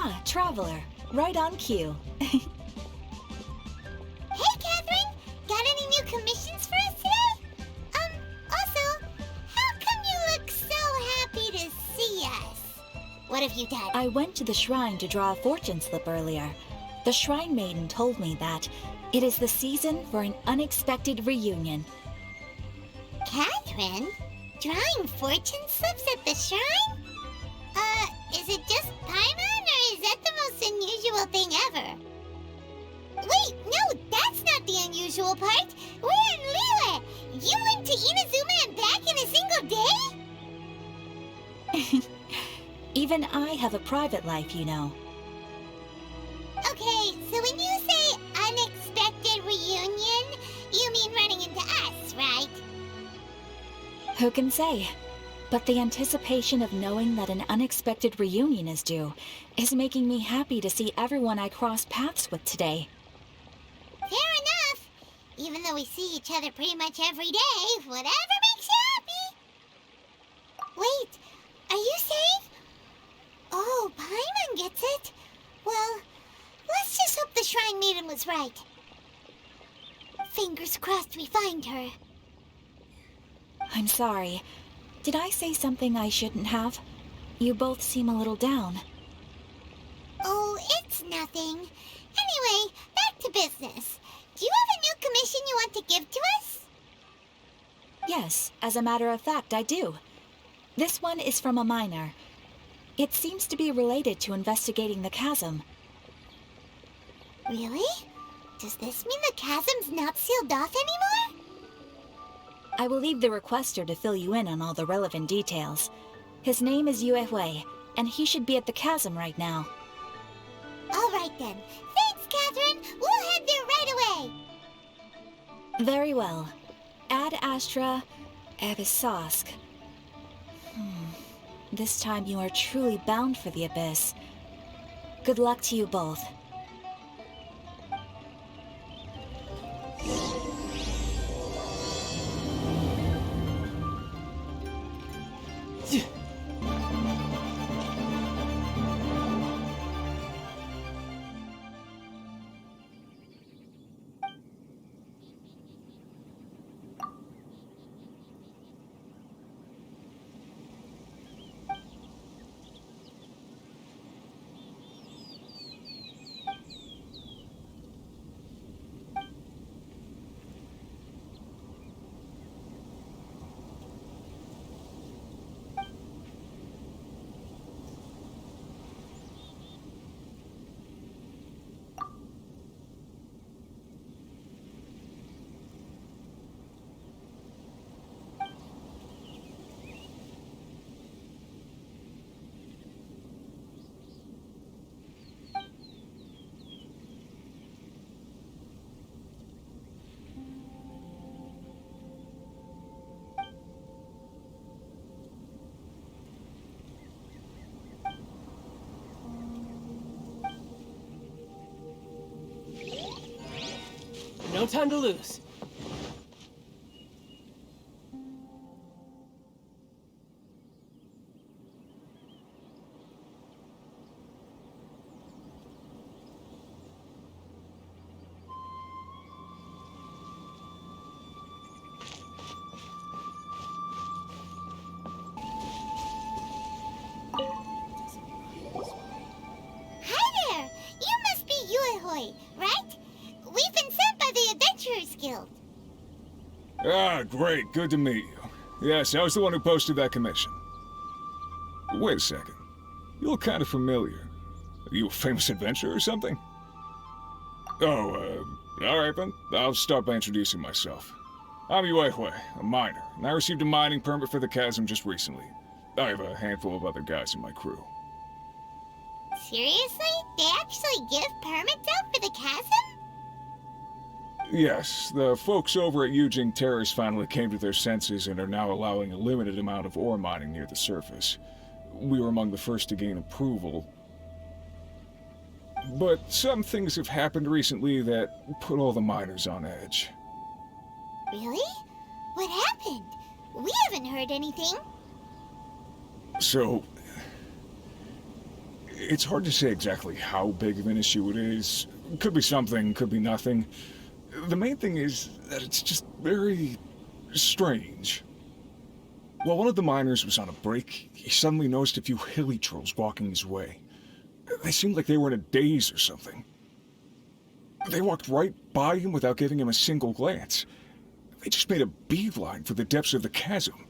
Ah, traveler. Right on cue. Hey, Katheryne! Got any new commissions for us today? Also, how come you look so happy to see us? What have you done? I went to the shrine to draw a fortune slip earlier. The shrine maiden told me that it is the season for an unexpected reunion. Katheryne? Drawing fortune slips at the shrine? Is it just Paimon, or is that the most unusual thing ever? Wait, no, that's not the unusual part. We're in Liyue. You went to Inazuma and back in a single day? Even I have a private life, you know. Okay, so when you say unexpected reunion, you mean running into us, right? Who can say? But the anticipation of knowing that an unexpected reunion is due is making me happy to see everyone I crossed paths with today. Fair enough. Even though we see each other pretty much every day, whatever makes you happy. Wait, are you saying? Oh, Paimon gets it. Well, let's just hope the Shrine Maiden was right. Fingers crossed we find her. I'm sorry. Did I say something I shouldn't have? You both seem a little down. Oh, it's nothing. Anyway, back to business. Do you have a new commission you want to give to us? Yes, as a matter of fact, I do. This one is from a miner. It seems to be related to investigating the chasm. Really? Does this mean the chasm's not sealed off anymore? I will leave the requester to fill you in on all the relevant details. His name is Yuehui, and he should be at the chasm right now. All right then. Thanks, Katheryne. We'll head there right away. Very well. Ad Astra Abyssosque. This time you are truly bound for the abyss. Good luck to you both. No time to lose. Hi there! You must be Yuehui, right? We've been sent by the Adventurers Guild. Ah, great. Good to meet you. Yes, I was the one who posted that commission. Wait a second. You look kind of familiar. Are you a famous adventurer or something? Oh, alright then. I'll start by introducing myself. I'm Yuehui, a miner, and I received a mining permit for the chasm just recently. I have a handful of other guys in my crew. Seriously? They actually give permits out for the chasm? Yes, the folks over at Yujing Terrace finally came to their senses and are now allowing a limited amount of ore mining near the surface. We were among the first to gain approval. But some things have happened recently that put all the miners on edge. Really? What happened? We haven't heard anything. So, It's hard to say exactly how big of an issue it is. Could be something, could be nothing. The main thing is that it's just very strange. While one of the miners was on a break, he suddenly noticed a few hilichurls walking his way. They seemed like they were in a daze or something. They walked right by him without giving him a single glance. They just made a beeline for the depths of the chasm.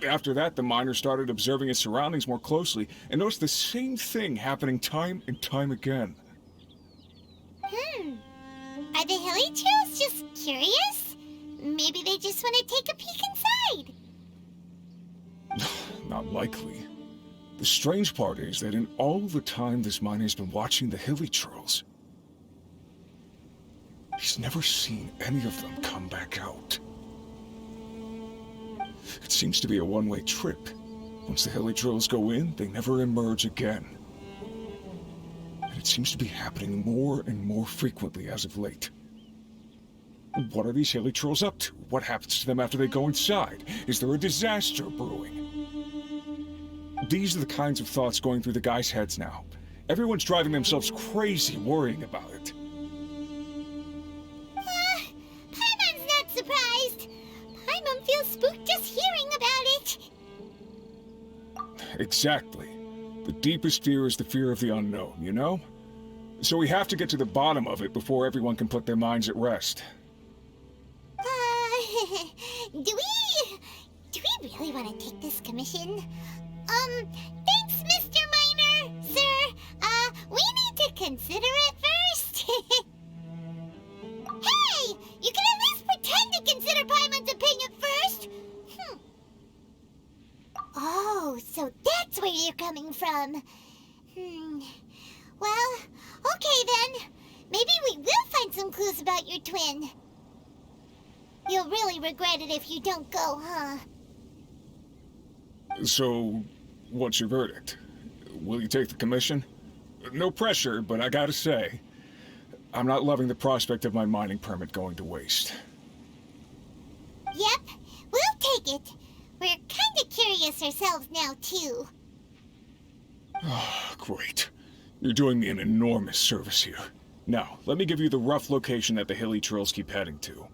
After that, the miner started observing his surroundings more closely and noticed the same thing happening time and time again. Are the hilichurls just curious? Maybe they just want to take a peek inside. Not likely. The strange part is that in all the time this miner's been watching the hilichurls, he's never seen any of them come back out. It seems to be a one-way trip. Once the hilichurls go in, they never emerge again. And it seems to be happening more and more frequently as of late. What are these hilichurls up to? What happens to them after they go inside? Is there a disaster brewing? These are the kinds of thoughts going through the guys' heads now. Everyone's driving themselves crazy worrying about it. Paimon's not surprised. Paimon feels spooked just hearing about it. Exactly. The deepest fear is the fear of the unknown, you know? So we have to get to the bottom of it before everyone can put their minds at rest. Do we really want to take this commission? Thanks, Mr. Miner, sir. We need to consider it first. Hey, you can at least pretend to consider Paimon's opinion first. Oh, so that's where you're coming from. Well, okay then. Maybe we will find some clues about your twin. You'll really regret it if you don't go, huh? So, what's your verdict? Will you take the commission? No pressure, but I gotta say, I'm not loving the prospect of my mining permit going to waste. Yep, we'll take it. We're kinda curious ourselves now, too. Great. You're doing me an enormous service here. Now, let me give you the rough location that the hilichurls keep heading to.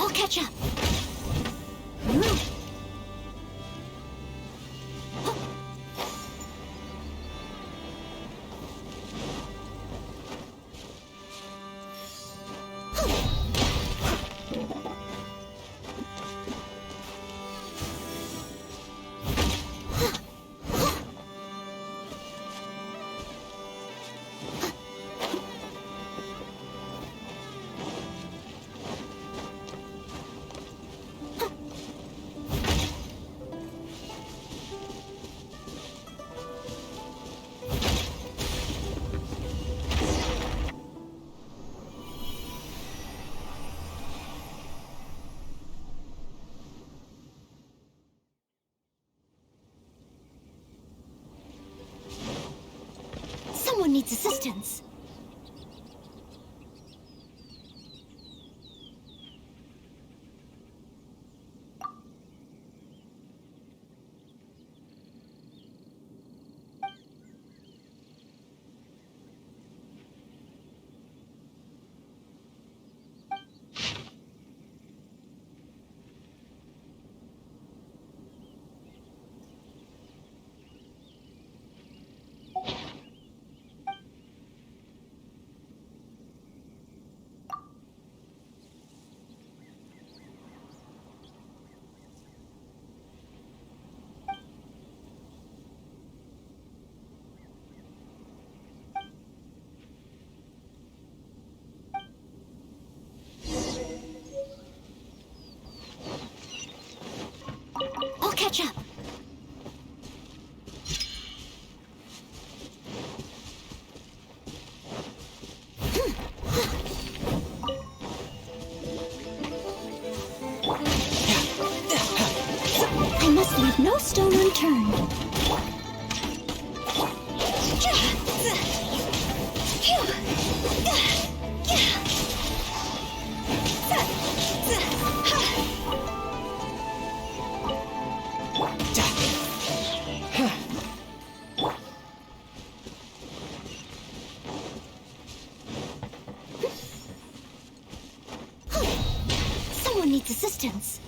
I'll catch up. Someone needs assistance. Catch up. I must leave no stone unturned. Needs assistance.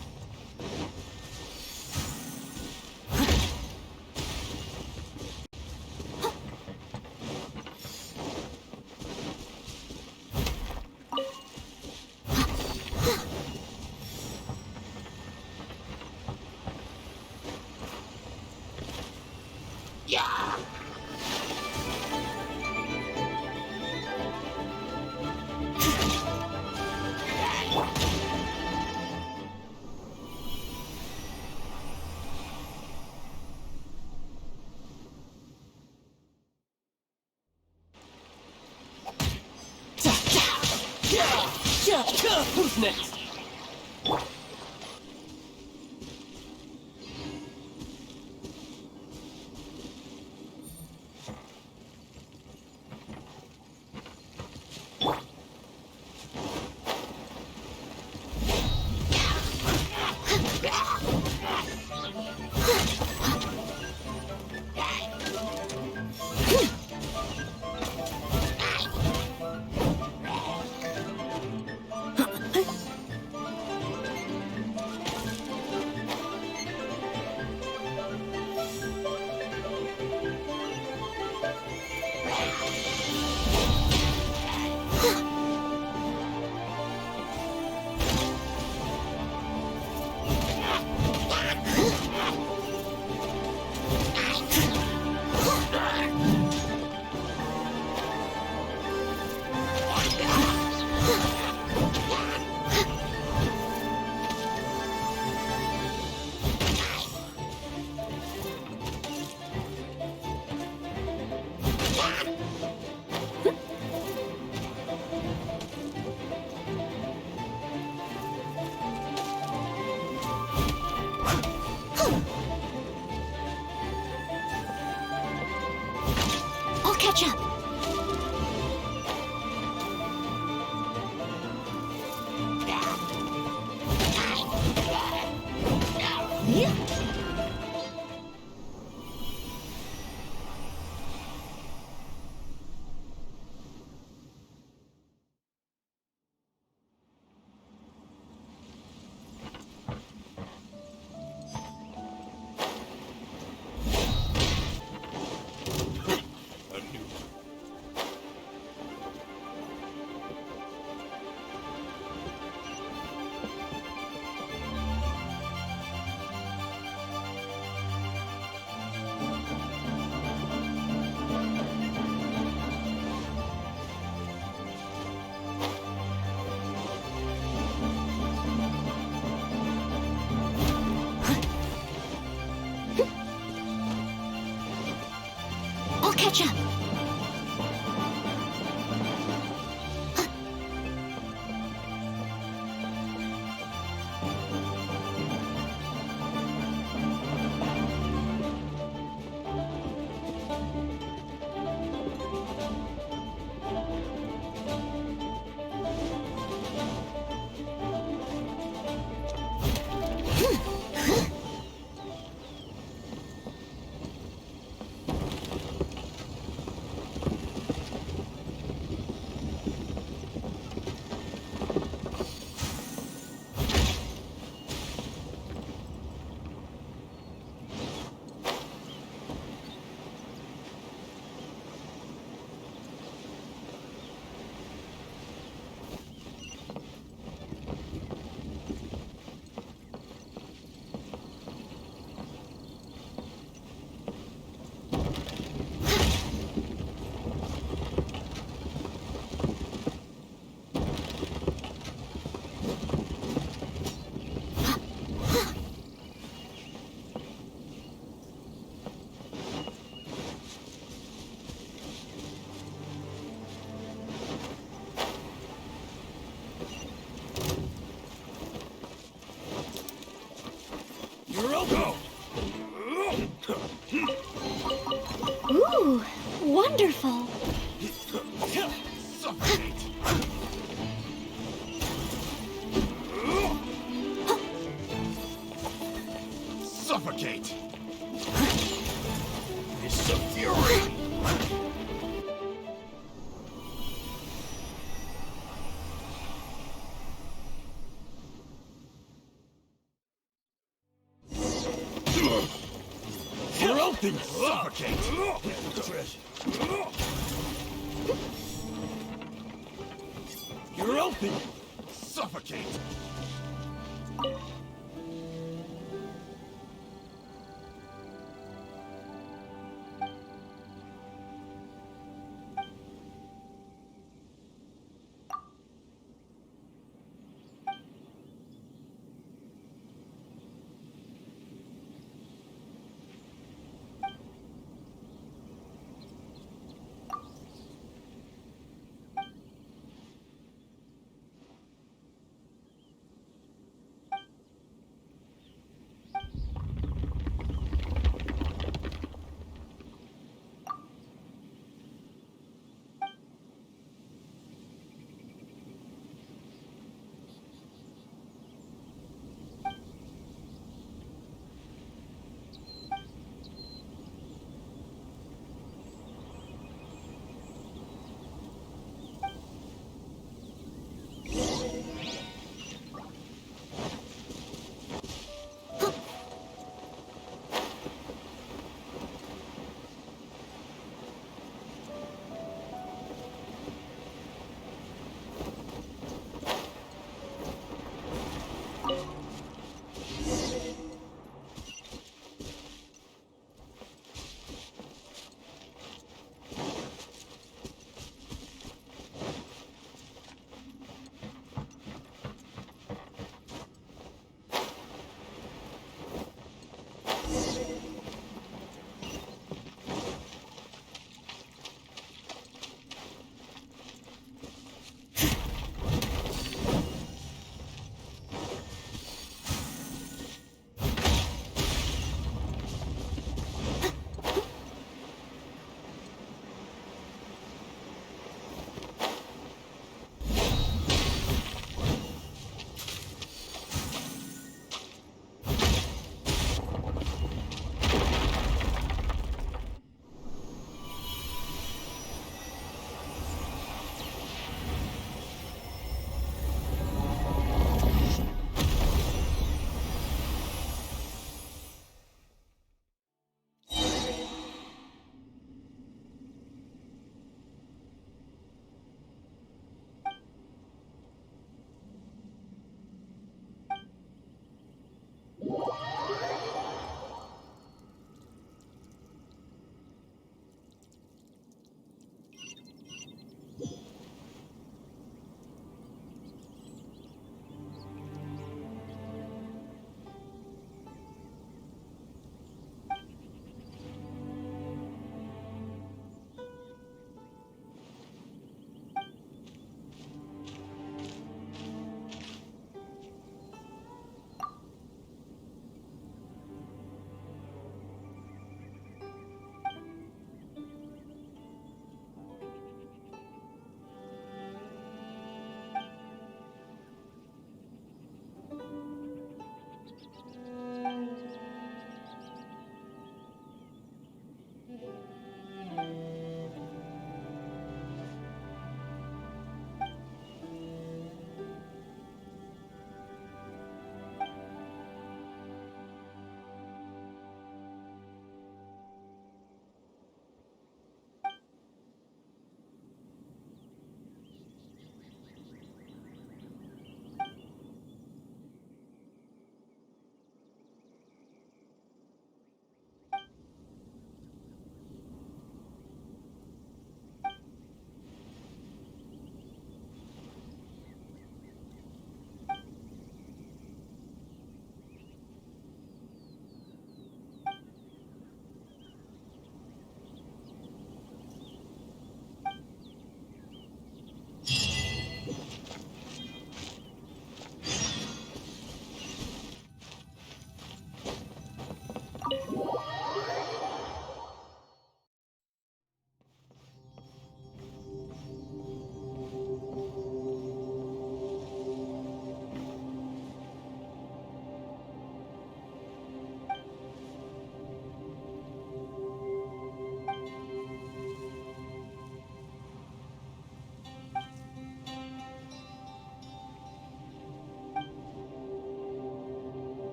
Who's next? Catch up! Catch up! Ooh, wonderful. Suffocate. It's so fury. Suffocate! You're open! Suffocate!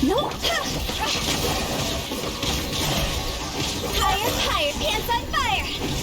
No! Higher, higher, pants on fire!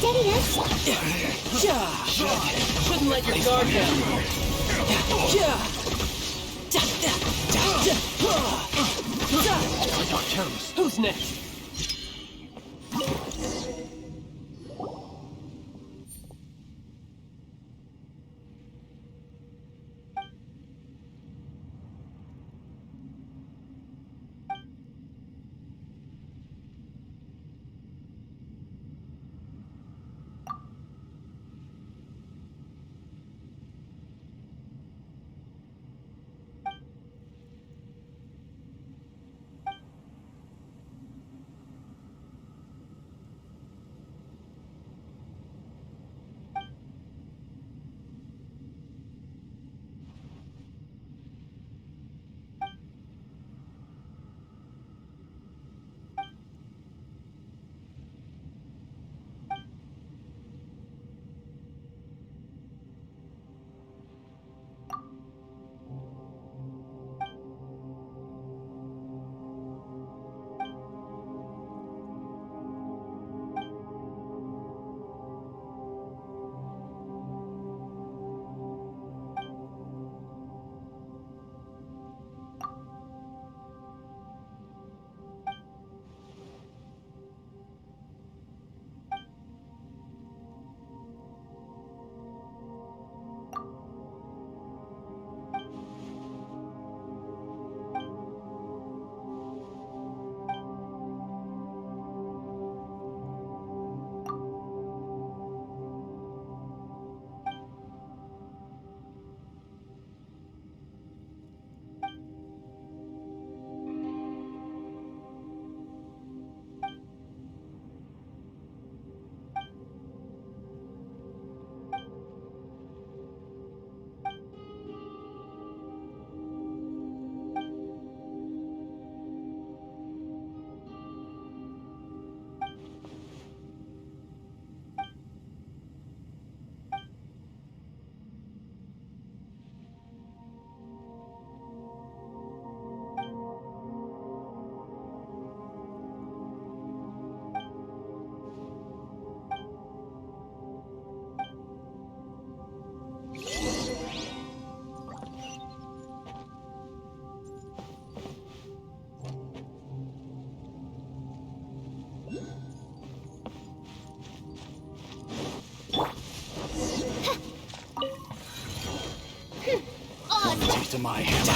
Steady us. Shouldn't let your guard down. On your toes. Who's next? To my hammer.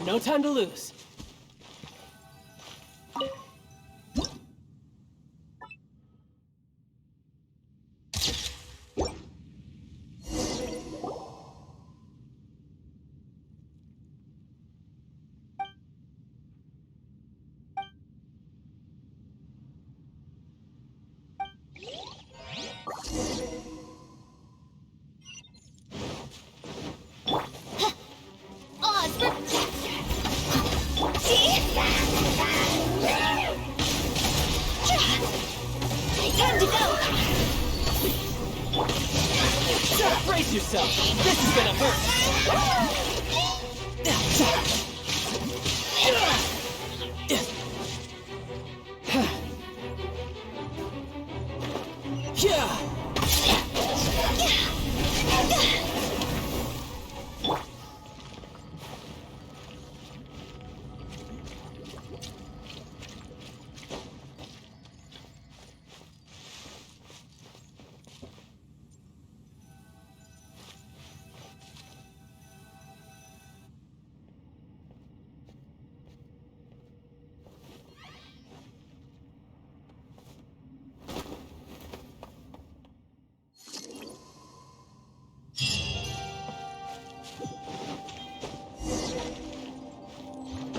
No time to lose. yourself. This is gonna hurt.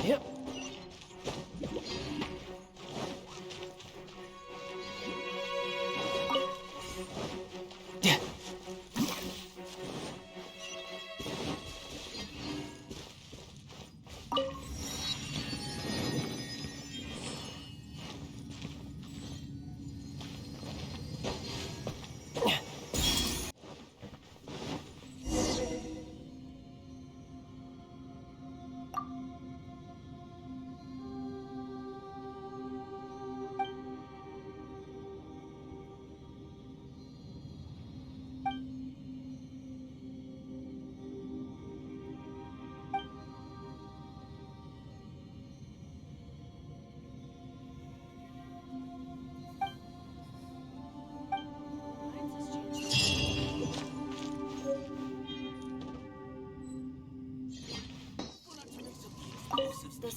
Yep.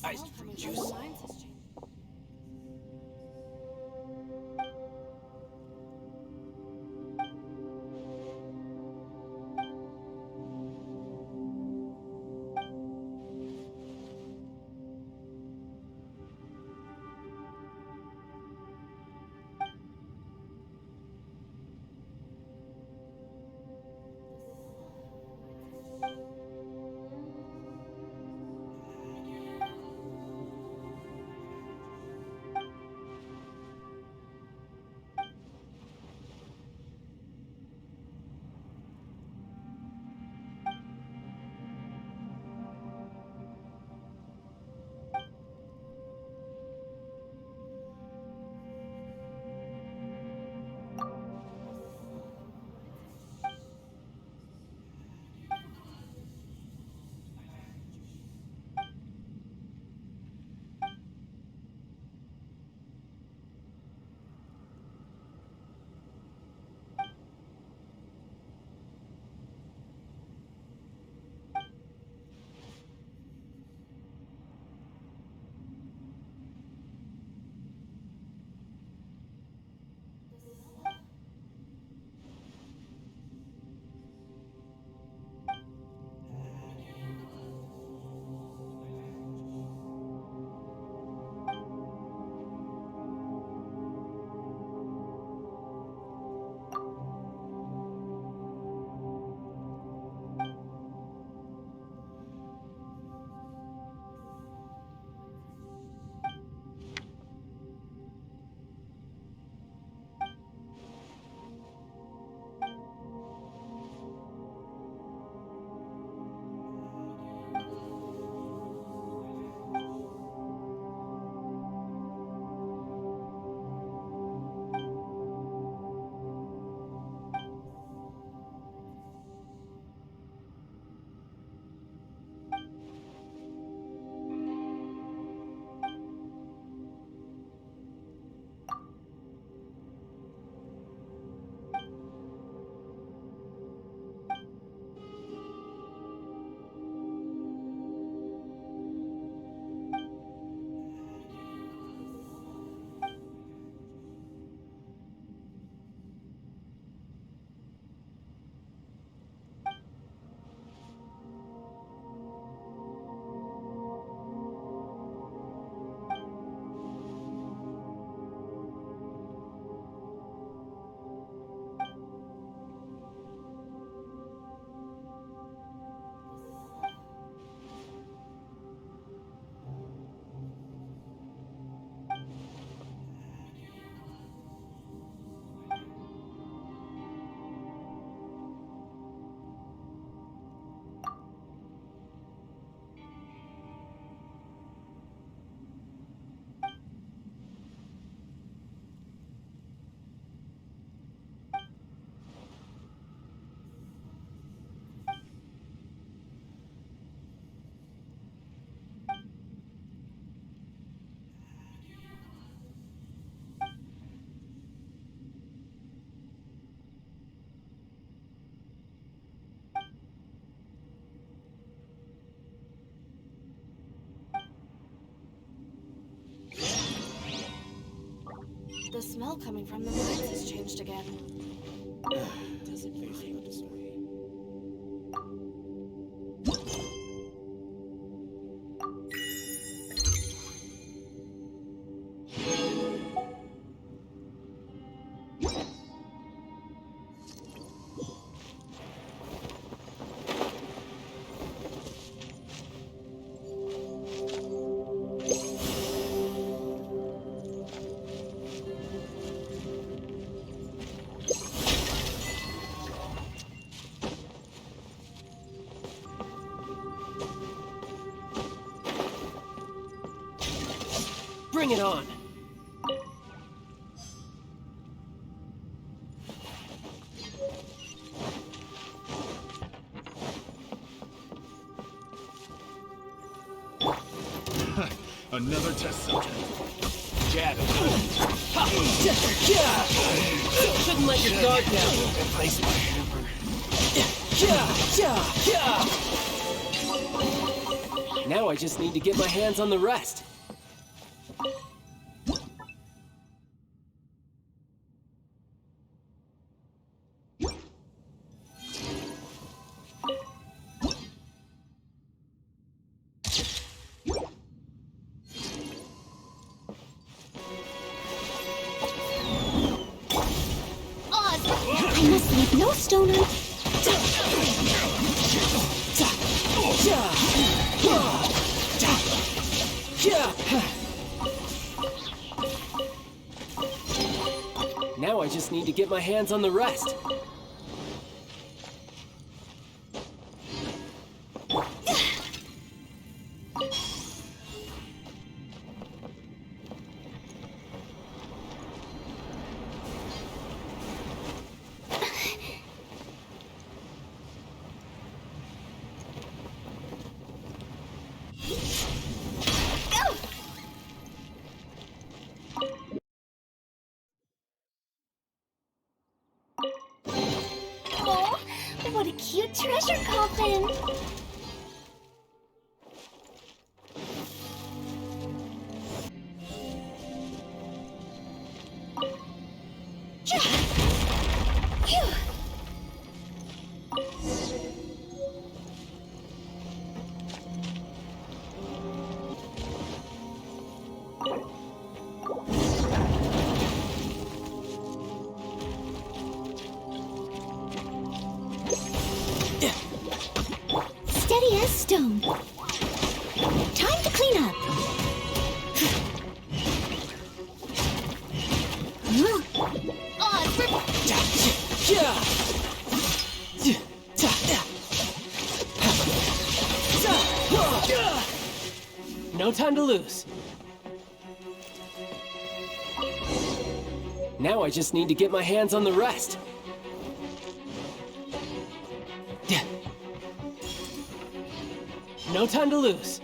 Iced fruit juice. The smell coming from the mines has changed again. Doesn't feel this way. Bring it on! Another test subject. Jab it. Shouldn't let your guard down. Replace my hammer. Now I just need to get my hands on the rest. I must leave no stone unturned. Now I just need to get my hands on the rest. Oh, what a cute treasure coffin! Phew. Steady as stone. Time to clean up. No time to lose. Now I just need to get my hands on the rest. No time to lose.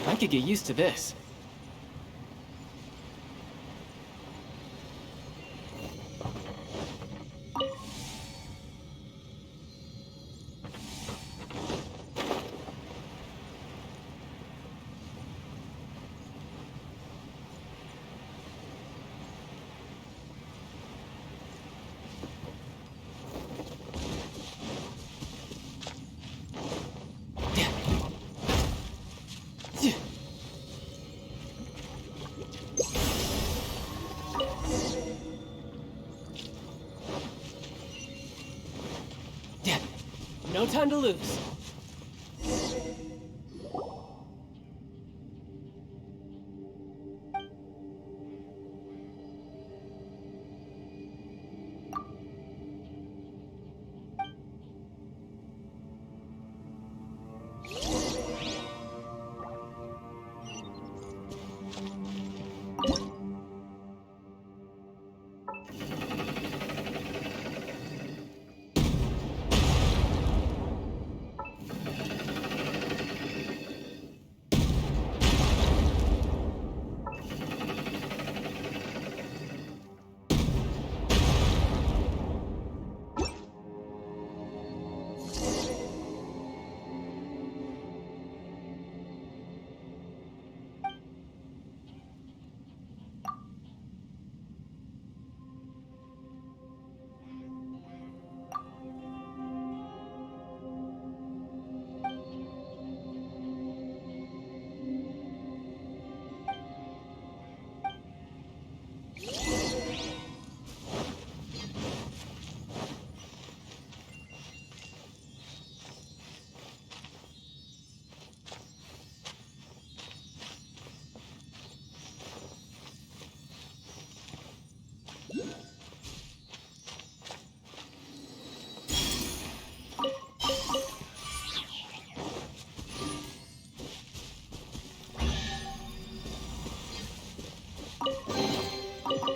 I could get used to this. No time to lose.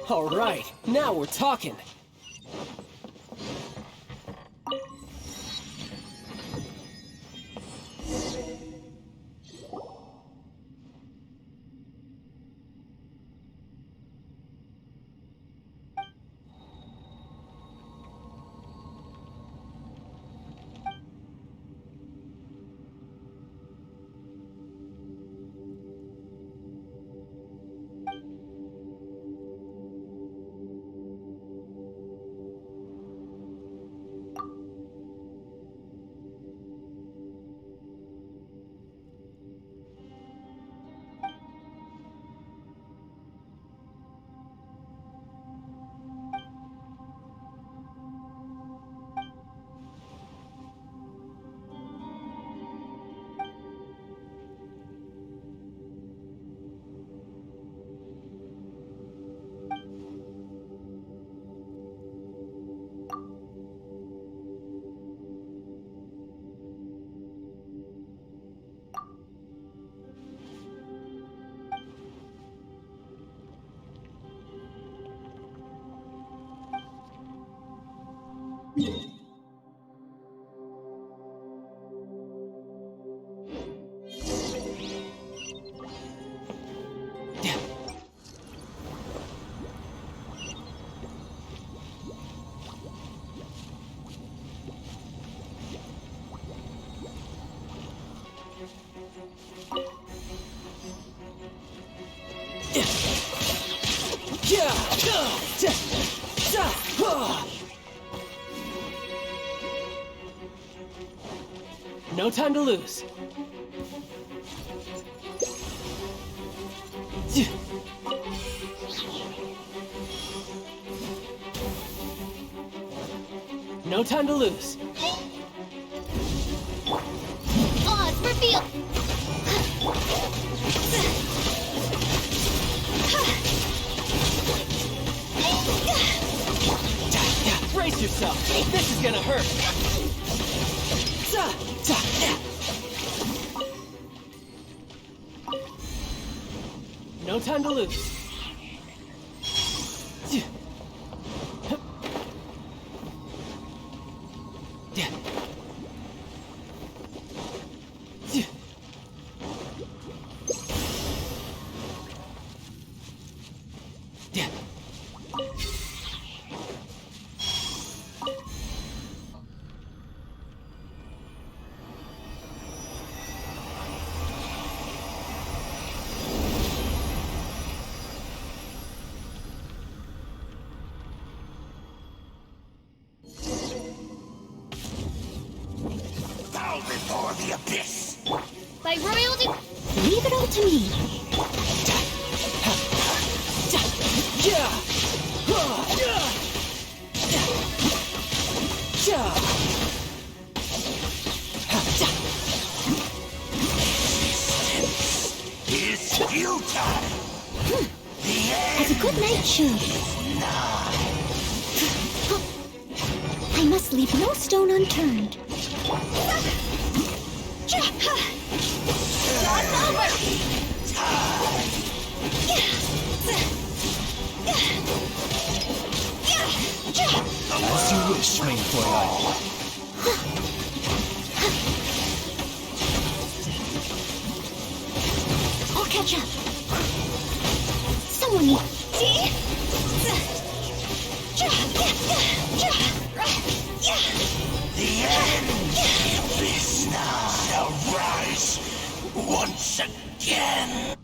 All right, now we're talking. No time to lose. No time to lose. Odds reveal. Brace yourself. This is gonna hurt. No time to lose. Before the abyss. By royalty. Leave it all to me. It's futile. As a good knight should. I must leave no stone unturned. As you wish, main foil. I'll catch up. Someone needs. The end of this shall rise once again.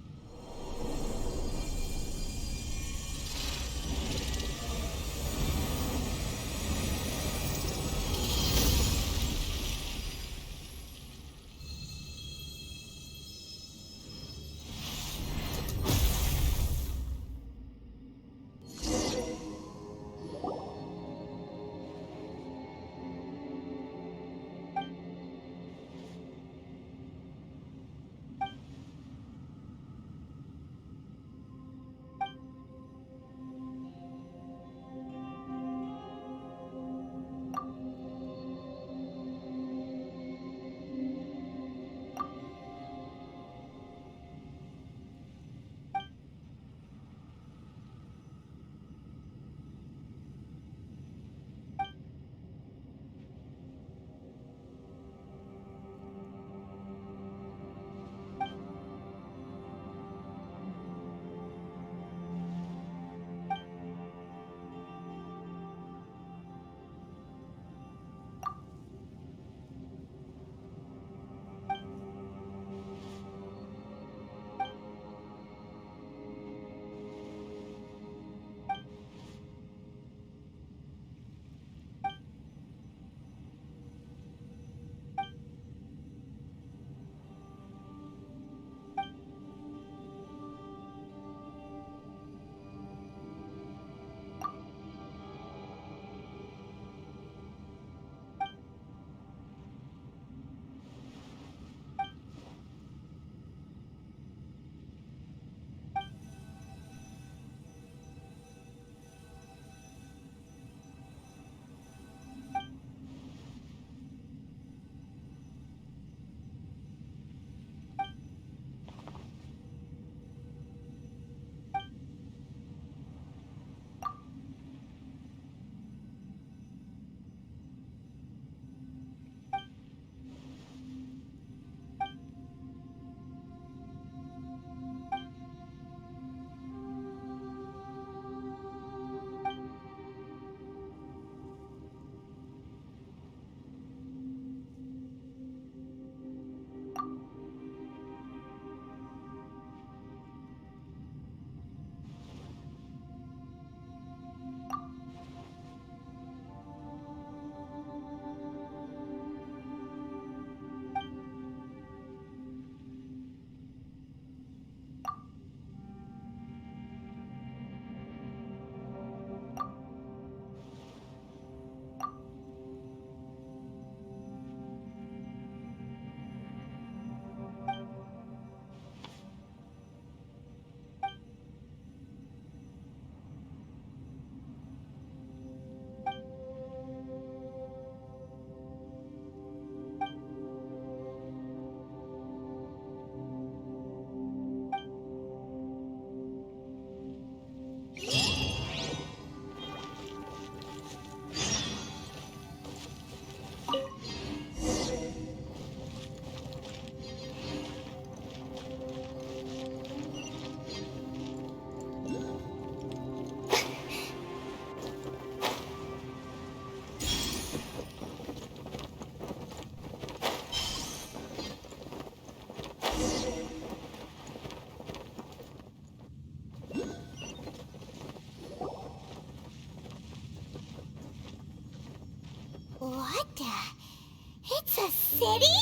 city?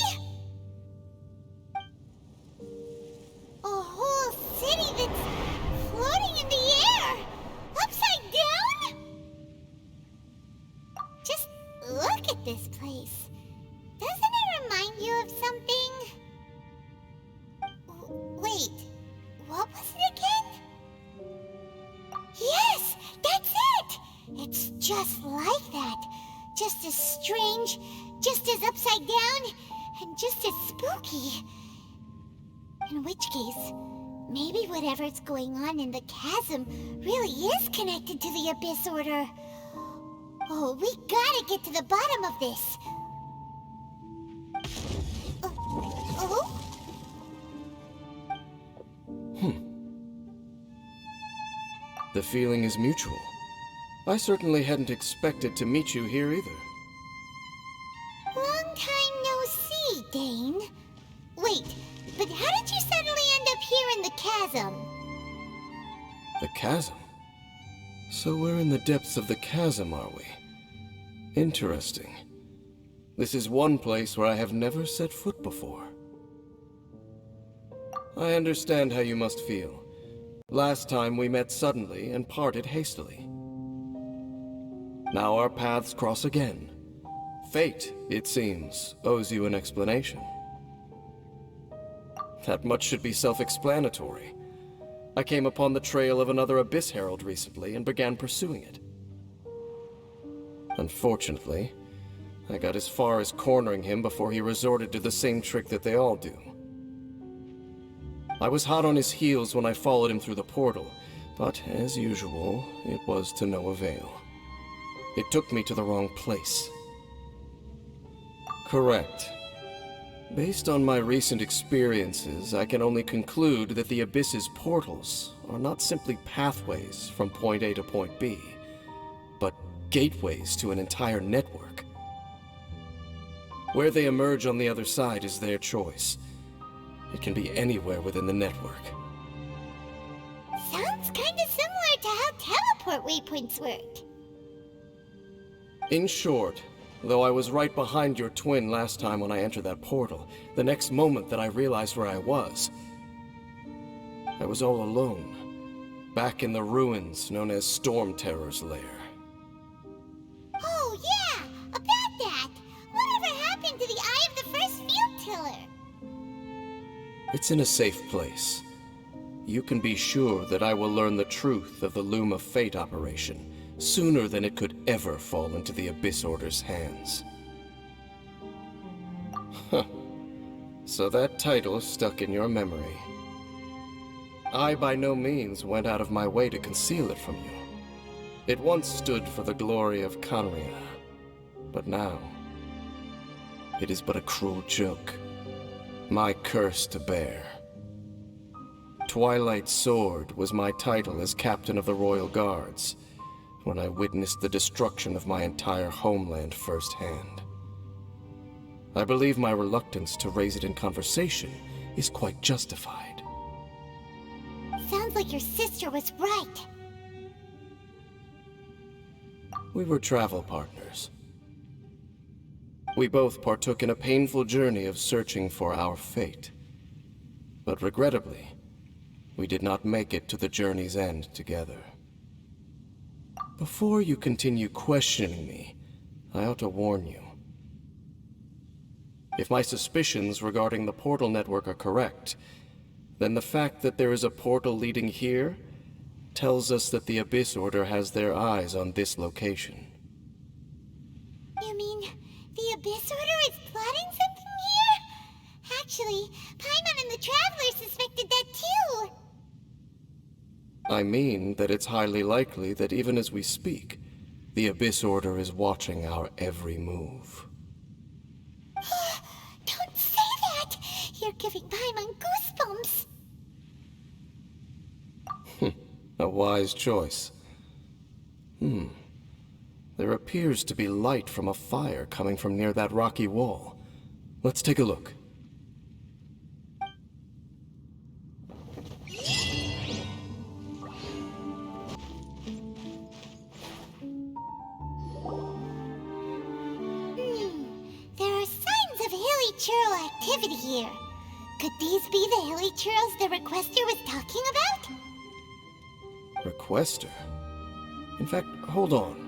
A whole city that's floating in the air, upside down? Just look at this place. Doesn't it remind you of something? Wait, what was it again? Yes, that's it! It's just like that. Just as strange, just as upside down, and just as spooky. In which case, maybe whatever's going on in the chasm really is connected to the Abyss Order. Oh, we gotta get to the bottom of this. Oh? The feeling is mutual. I certainly hadn't expected to meet you here either. Long time no see, Dane. Wait, but how did you suddenly end up here in the chasm? The chasm? So we're in the depths of the chasm, are we? Interesting. This is one place where I have never set foot before. I understand how you must feel. Last time we met suddenly and parted hastily. Now our paths cross again. Fate, it seems, owes you an explanation. That much should be self-explanatory. I came upon the trail of another Abyss Herald recently and began pursuing it. Unfortunately, I got as far as cornering him before he resorted to the same trick that they all do. I was hot on his heels when I followed him through the portal, but as usual, it was to no avail. It took me to the wrong place. Correct. Based on my recent experiences, I can only conclude that the Abyss's portals are not simply pathways from point A to point B, but gateways to an entire network. Where they emerge on the other side is their choice. It can be anywhere within the network. Sounds kinda similar to how teleport waypoints work. In short, though I was right behind your twin last time when I entered that portal, the next moment that I realized where I was all alone, back in the ruins known as Storm Terror's lair. Oh yeah, about that! Whatever happened to the Eye of the First Field Tiller? It's in a safe place. You can be sure that I will learn the truth of the Loom of Fate operation sooner than it could ever fall into the Abyss Order's hands. Huh. So that title stuck in your memory. I by no means went out of my way to conceal it from you. It once stood for the glory of Katheryne, but now it is but a cruel joke. My curse to bear. Twilight Sword was my title as captain of the Royal Guards when I witnessed the destruction of my entire homeland firsthand. I believe my reluctance to raise it in conversation is quite justified. Sounds like your sister was right. We were travel partners. We both partook in a painful journey of searching for our fate. But regrettably, we did not make it to the journey's end together. Before you continue questioning me, I ought to warn you. If my suspicions regarding the portal network are correct, then the fact that there is a portal leading here tells us that the Abyss Order has their eyes on this location. You mean the Abyss Order is plotting something here? Actually, Paimon and the Traveler suspected that too. I mean that it's highly likely that even as we speak, the Abyss Order is watching our every move. Don't say that! You're giving Paimon goosebumps. A wise choice. There appears to be light from a fire coming from near that rocky wall. Let's take a look. There are signs of hilly activity here. Could these be the Hilichurls the Requester was talking about? Requester? In fact, hold on.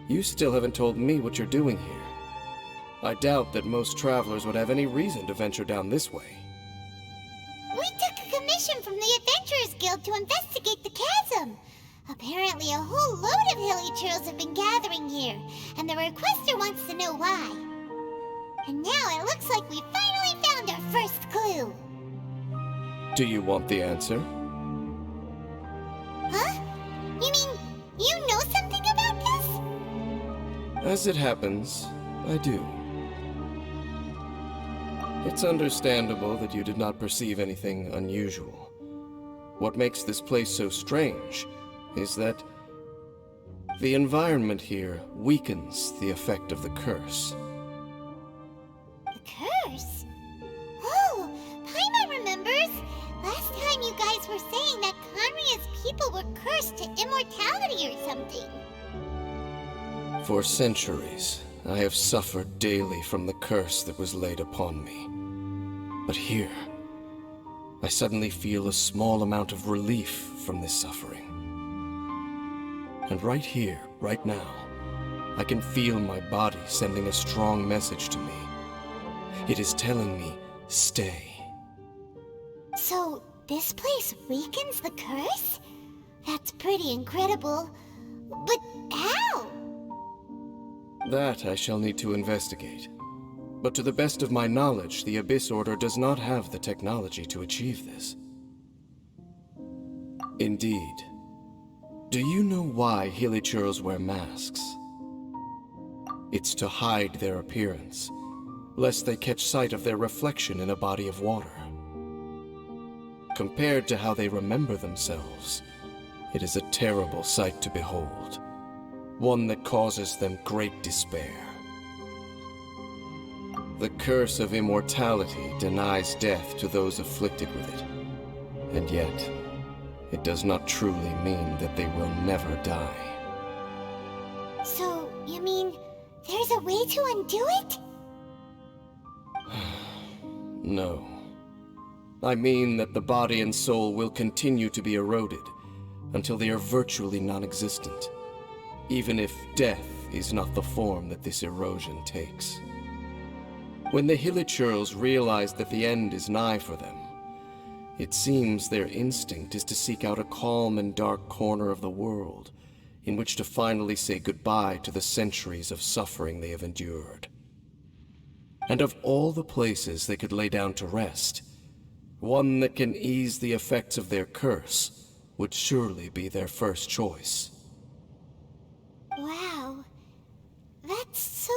You still haven't told me what you're doing here. I doubt that most travelers would have any reason to venture down this way. We took a commission from the Adventurers Guild to investigate the chasm. Apparently a whole load of Hilichurls have been gathering here, and the Requester wants to know why. And now it looks like we finally found our first clue. Do you want the answer? Huh? You mean, you know something about this? As it happens, I do. It's understandable that you did not perceive anything unusual. What makes this place so strange is that the environment here weakens the effect of the curse. The curse? Oh, Paimon remembers! Last time you guys were saying that Conria's people were cursed to immortality or something. For centuries, I have suffered daily from the curse that was laid upon me. But here, I suddenly feel a small amount of relief from this suffering. And right here, right now, I can feel my body sending a strong message to me. It is telling me, stay. So, this place weakens the curse? That's pretty incredible. But how? That I shall need to investigate. But to the best of my knowledge, the Abyss Order does not have the technology to achieve this. Indeed. Do you know why Hilichurls wear masks? It's to hide their appearance, lest they catch sight of their reflection in a body of water. Compared to how they remember themselves, it is a terrible sight to behold, one that causes them great despair. The curse of immortality denies death to those afflicted with it, and yet, it does not truly mean that they will never die. So, you mean, there's a way to undo it? No. I mean that the body and soul will continue to be eroded until they are virtually non-existent, even if death is not the form that this erosion takes. When the Hilichurls realize that the end is nigh for them, it seems their instinct is to seek out a calm and dark corner of the world in which to finally say goodbye to the centuries of suffering they have endured. And of all the places they could lay down to rest, one that can ease the effects of their curse would surely be their first choice. Wow. That's so...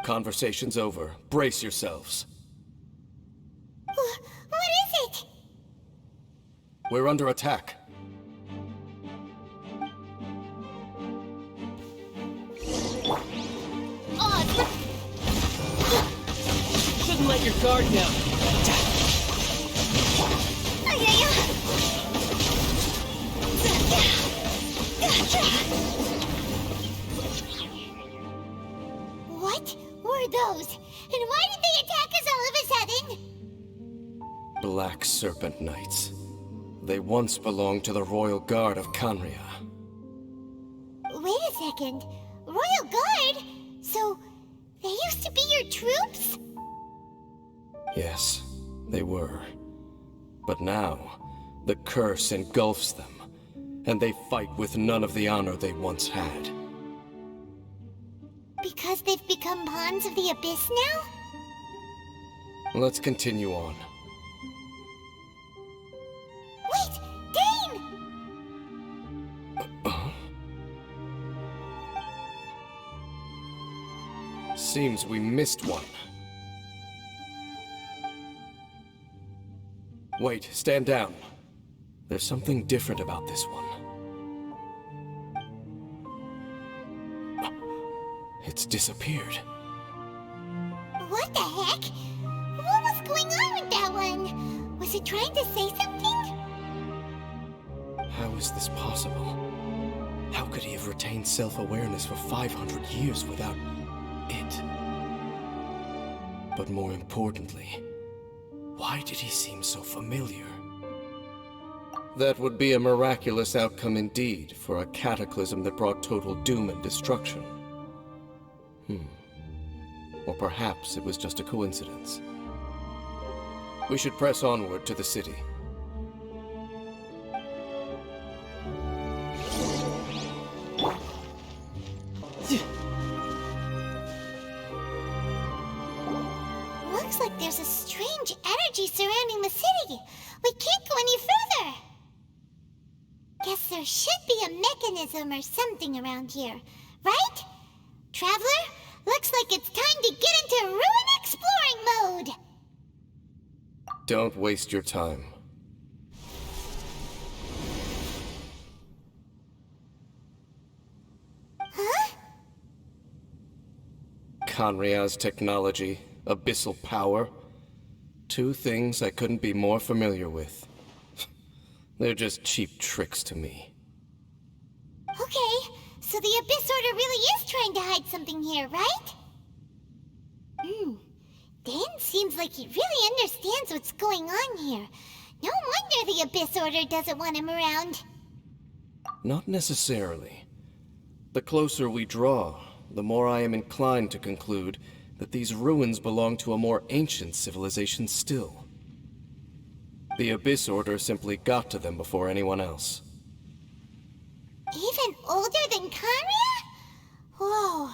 Conversation's over. Brace yourselves. What is it? We're under attack. Shouldn't let your guard down. What were those? And why did they attack us all of a sudden? Black Serpent Knights. They once belonged to the Royal Guard of Conria. Wait a second. Royal Guard? So, they used to be your troops? Yes, they were. But now, the curse engulfs them, and they fight with none of the honor they once had. Because they've become pawns of the Abyss now? Let's continue on. Wait! Dane! Seems we missed one. Wait, stand down. There's something different about this one. It's disappeared. What the heck? What was going on with that one? Was it trying to say something? How is this possible? How could he have retained self-awareness for 500 years without it? But more importantly, why did he seem so familiar? That would be a miraculous outcome indeed for a cataclysm that brought total doom and destruction. Or perhaps it was just a coincidence. We should press onward to the city. Looks like there's a strange energy surrounding the city. We can't go any further. Guess there should be a mechanism or something around here, right? Traveler, looks like it's time to get into ruin exploring mode. Don't waste your time. Huh? Khanria's technology, abyssal power. Two things I couldn't be more familiar with. They're just cheap tricks to me. Okay, so the Abyss Order really is trying to hide something here, right? Dan seems like he really understands what's going on here. No wonder the Abyss Order doesn't want him around. Not necessarily. The closer we draw, the more I am inclined to conclude that these ruins belong to a more ancient civilization still. The Abyss Order simply got to them before anyone else. Even older than Khanria? Whoa,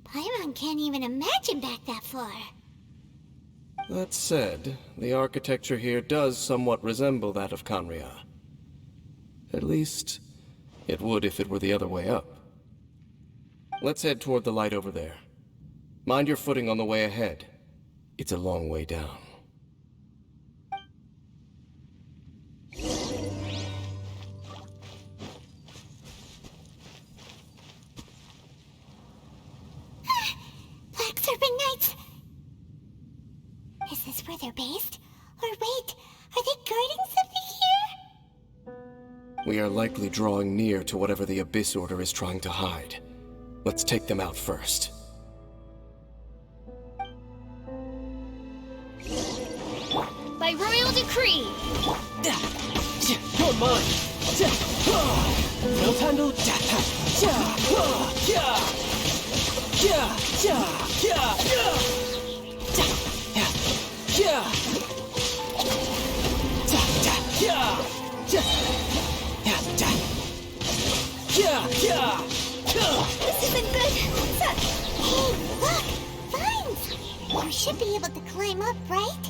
Paimon can't even imagine back that far. That said, the architecture here does somewhat resemble that of Khanria. At least, it would if it were the other way up. Let's head toward the light over there. Mind your footing on the way ahead. It's a long way down. Black Serpent Knights! Is this where they're based? Or wait, are they guarding something here? We are likely drawing near to whatever the Abyss Order is trying to hide. Let's take them out first. By royal decree! You're mine! No time to... This isn't good! Hey, look! Vines! You should be able to climb up, right?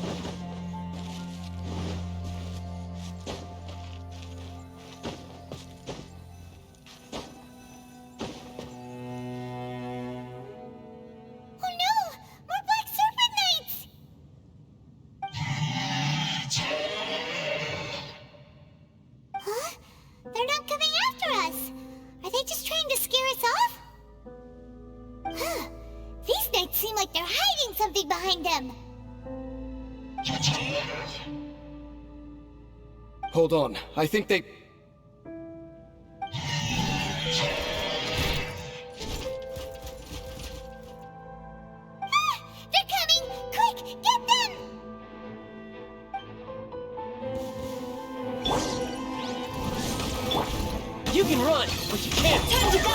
Oh no! More Black Serpent Knights! Huh? They're not coming after us! Are they just trying to scare us off? Huh. These knights seem like they're hiding something behind them. Hold on, I think they... Ah! They're coming! Quick, get them! You can run, but you can't. Time to go!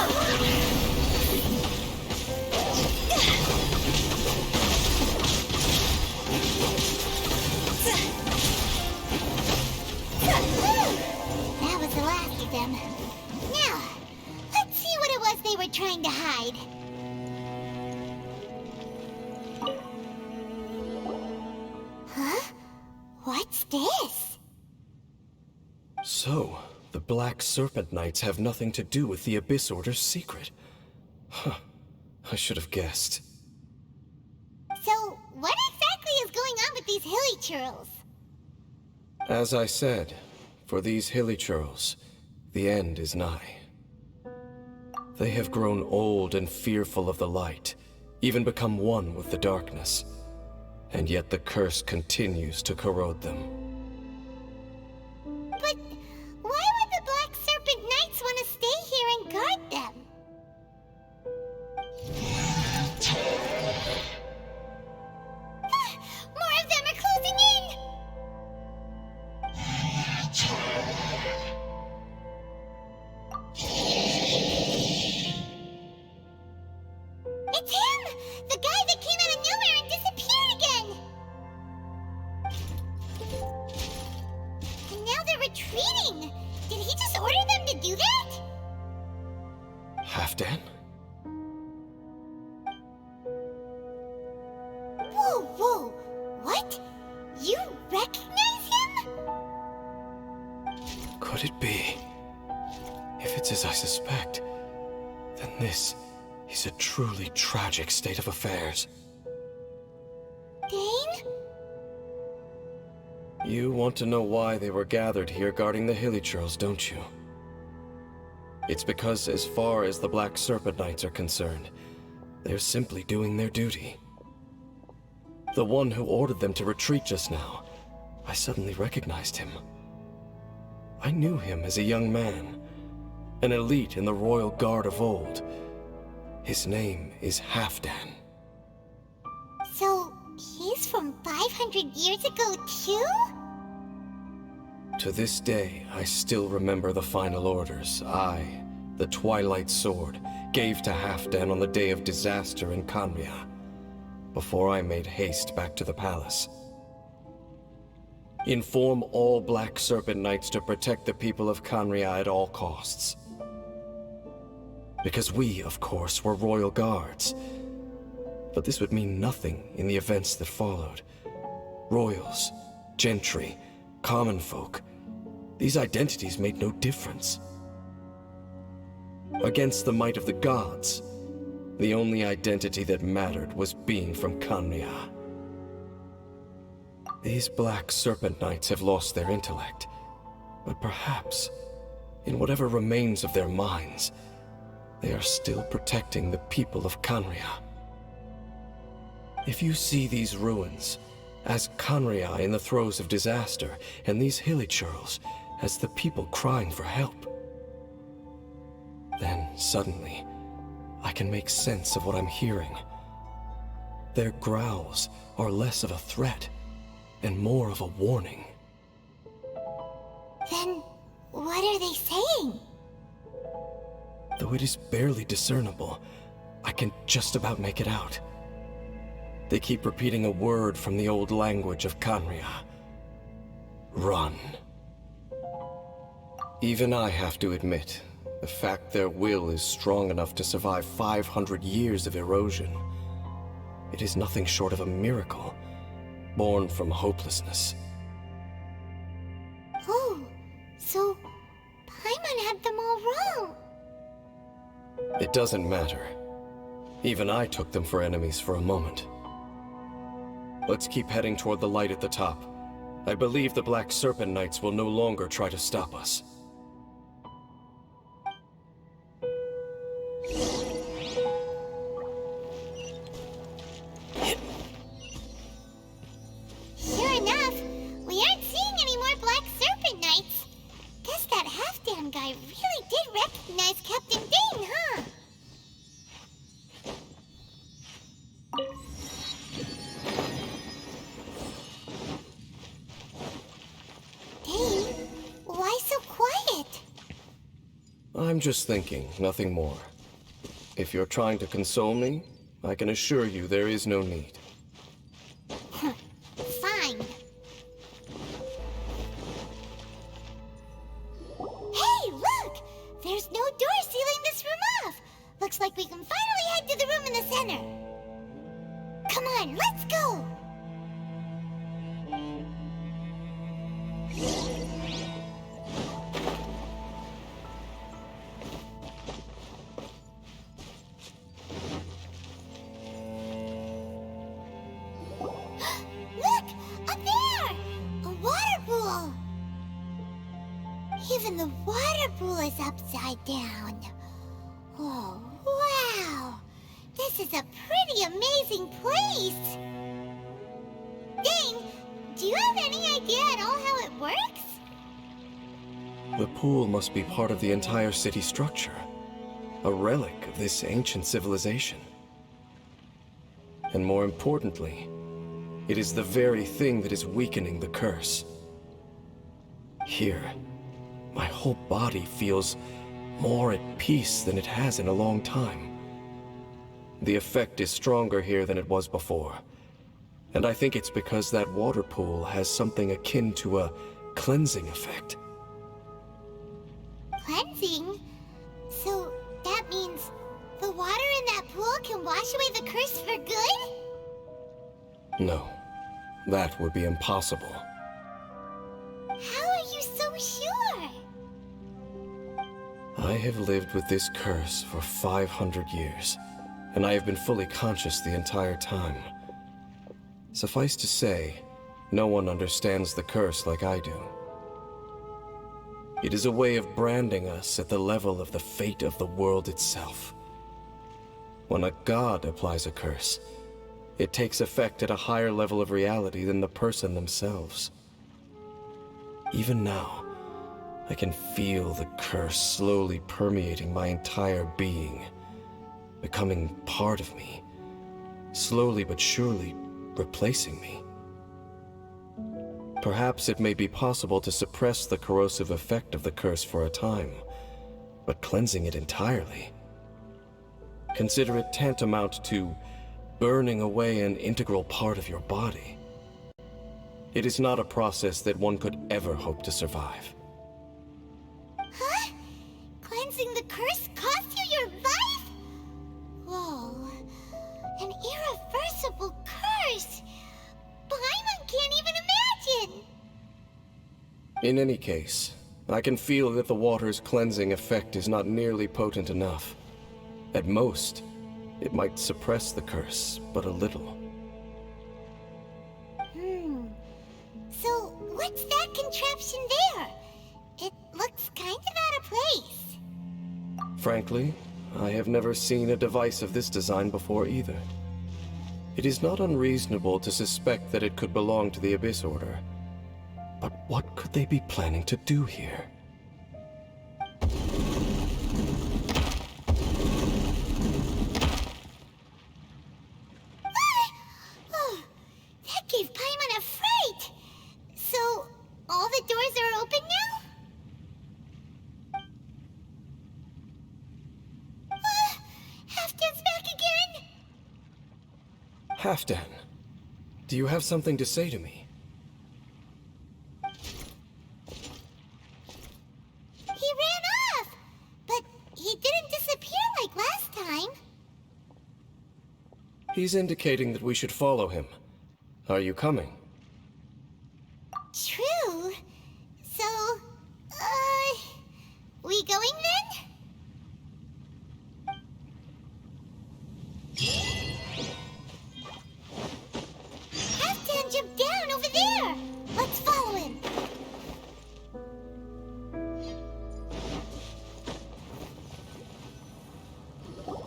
That was the last of them. Now, let's see what it was they were trying to hide. Huh? What's this? So, the Black Serpent Knights have nothing to do with the Abyss Order's secret. Huh. I should have guessed. So, what exactly is going on with these Hilichurls? As I said, for these Hilichurls, the end is nigh. They have grown old and fearful of the light, even become one with the darkness. And yet the curse continues to corrode them. But why would the Black Serpent Knights want to stay here and guard them? Halfdan? Whoa, whoa! What? You recognize him? Could it be? If it's as I suspect, then this is a truly tragic state of affairs. Dane? You want to know why they were gathered here guarding the Hilichurls, don't you? It's because as far as the Black Serpent Knights are concerned, they're simply doing their duty. The one who ordered them to retreat just now, I suddenly recognized him. I knew him as a young man, an elite in the Royal Guard of old. His name is Halfdan. So, he's from 500 years ago too? To this day, I still remember the final orders I, the Twilight Sword, gave to Halfdan on the day of disaster in Kanria, before I made haste back to the palace. Inform all Black Serpent Knights to protect the people of Kanria at all costs. Because we, of course, were royal guards. But this would mean nothing in the events that followed. Royals, gentry, common folk. These identities made no difference. Against the might of the gods, the only identity that mattered was being from Kanria. These Black Serpent Knights have lost their intellect, but perhaps, in whatever remains of their minds, they are still protecting the people of Kanria. If you see these ruins as Kanria in the throes of disaster, and these Hilichurls as the people crying for help, then suddenly I can make sense of what I'm hearing. Their growls are less of a threat and more of a warning. Then, what are they saying? Though it is barely discernible, I can just about make it out. They keep repeating a word from the old language of Kanria. Run. Even I have to admit, the fact their will is strong enough to survive 500 years of erosion, it is nothing short of a miracle, born from hopelessness. Oh, so Paimon had them all wrong. It doesn't matter. Even I took them for enemies for a moment. Let's keep heading toward the light at the top. I believe the Black Serpent Knights will no longer try to stop us. Sure enough, we aren't seeing any more Black Serpent Knights. Guess that Halfdan guy really did recognize Captain Dane, huh? Dane, why so quiet? I'm just thinking, nothing more. If you're trying to console me, I can assure you there is no need. Fine. Hey, look! There's no door sealing this room off. Looks like we can finally head to the room in the center. Come on, let's go! Look! Up there! A water pool! Even the water pool is upside down. Oh, wow! This is a pretty amazing place! Dane, do you have any idea at all how it works? The pool must be part of the entire city structure, a relic of this ancient civilization. And more importantly, it is the very thing that is weakening the curse. Here, my whole body feels more at peace than it has in a long time. The effect is stronger here than it was before, and I think it's because that water pool has something akin to a cleansing effect. Cleansing? So that means means the water in that pool can wash away the curse for good? No, that would be impossible. How are you so sure? I have lived with this curse for 500 years, and I have been fully conscious the entire time. Suffice to say, no one understands the curse like I do. It is a way of branding us at the level of the fate of the world itself. When a god applies a curse, it takes effect at a higher level of reality than the person themselves. Even now, I can feel the curse slowly permeating my entire being, becoming part of me, slowly but surely replacing me. Perhaps it may be possible to suppress the corrosive effect of the curse for a time, but cleansing it entirely. Consider it tantamount to burning away an integral part of your body. It is not a process that one could ever hope to survive. Huh? Cleansing the curse cost you your life? Whoa. An irreversible curse! Paimon can't even imagine! In any case, I can feel that the water's cleansing effect is not nearly potent enough. At most, it might suppress the curse, but a little. So, what's that contraption there? It looks kind of out of place. Frankly, I have never seen a device of this design before either. It is not unreasonable to suspect that it could belong to the Abyss Order. But what could they be planning to do here? Oh, that gave Paimon a fright! So, all the doors are open now? Halfdan's back again! Halfdan, do you have something to say to me? He ran off! But he didn't disappear like last time. He's indicating that we should follow him. Are you coming? True. So, we going then? Halfdan jumped down over there! Let's follow him!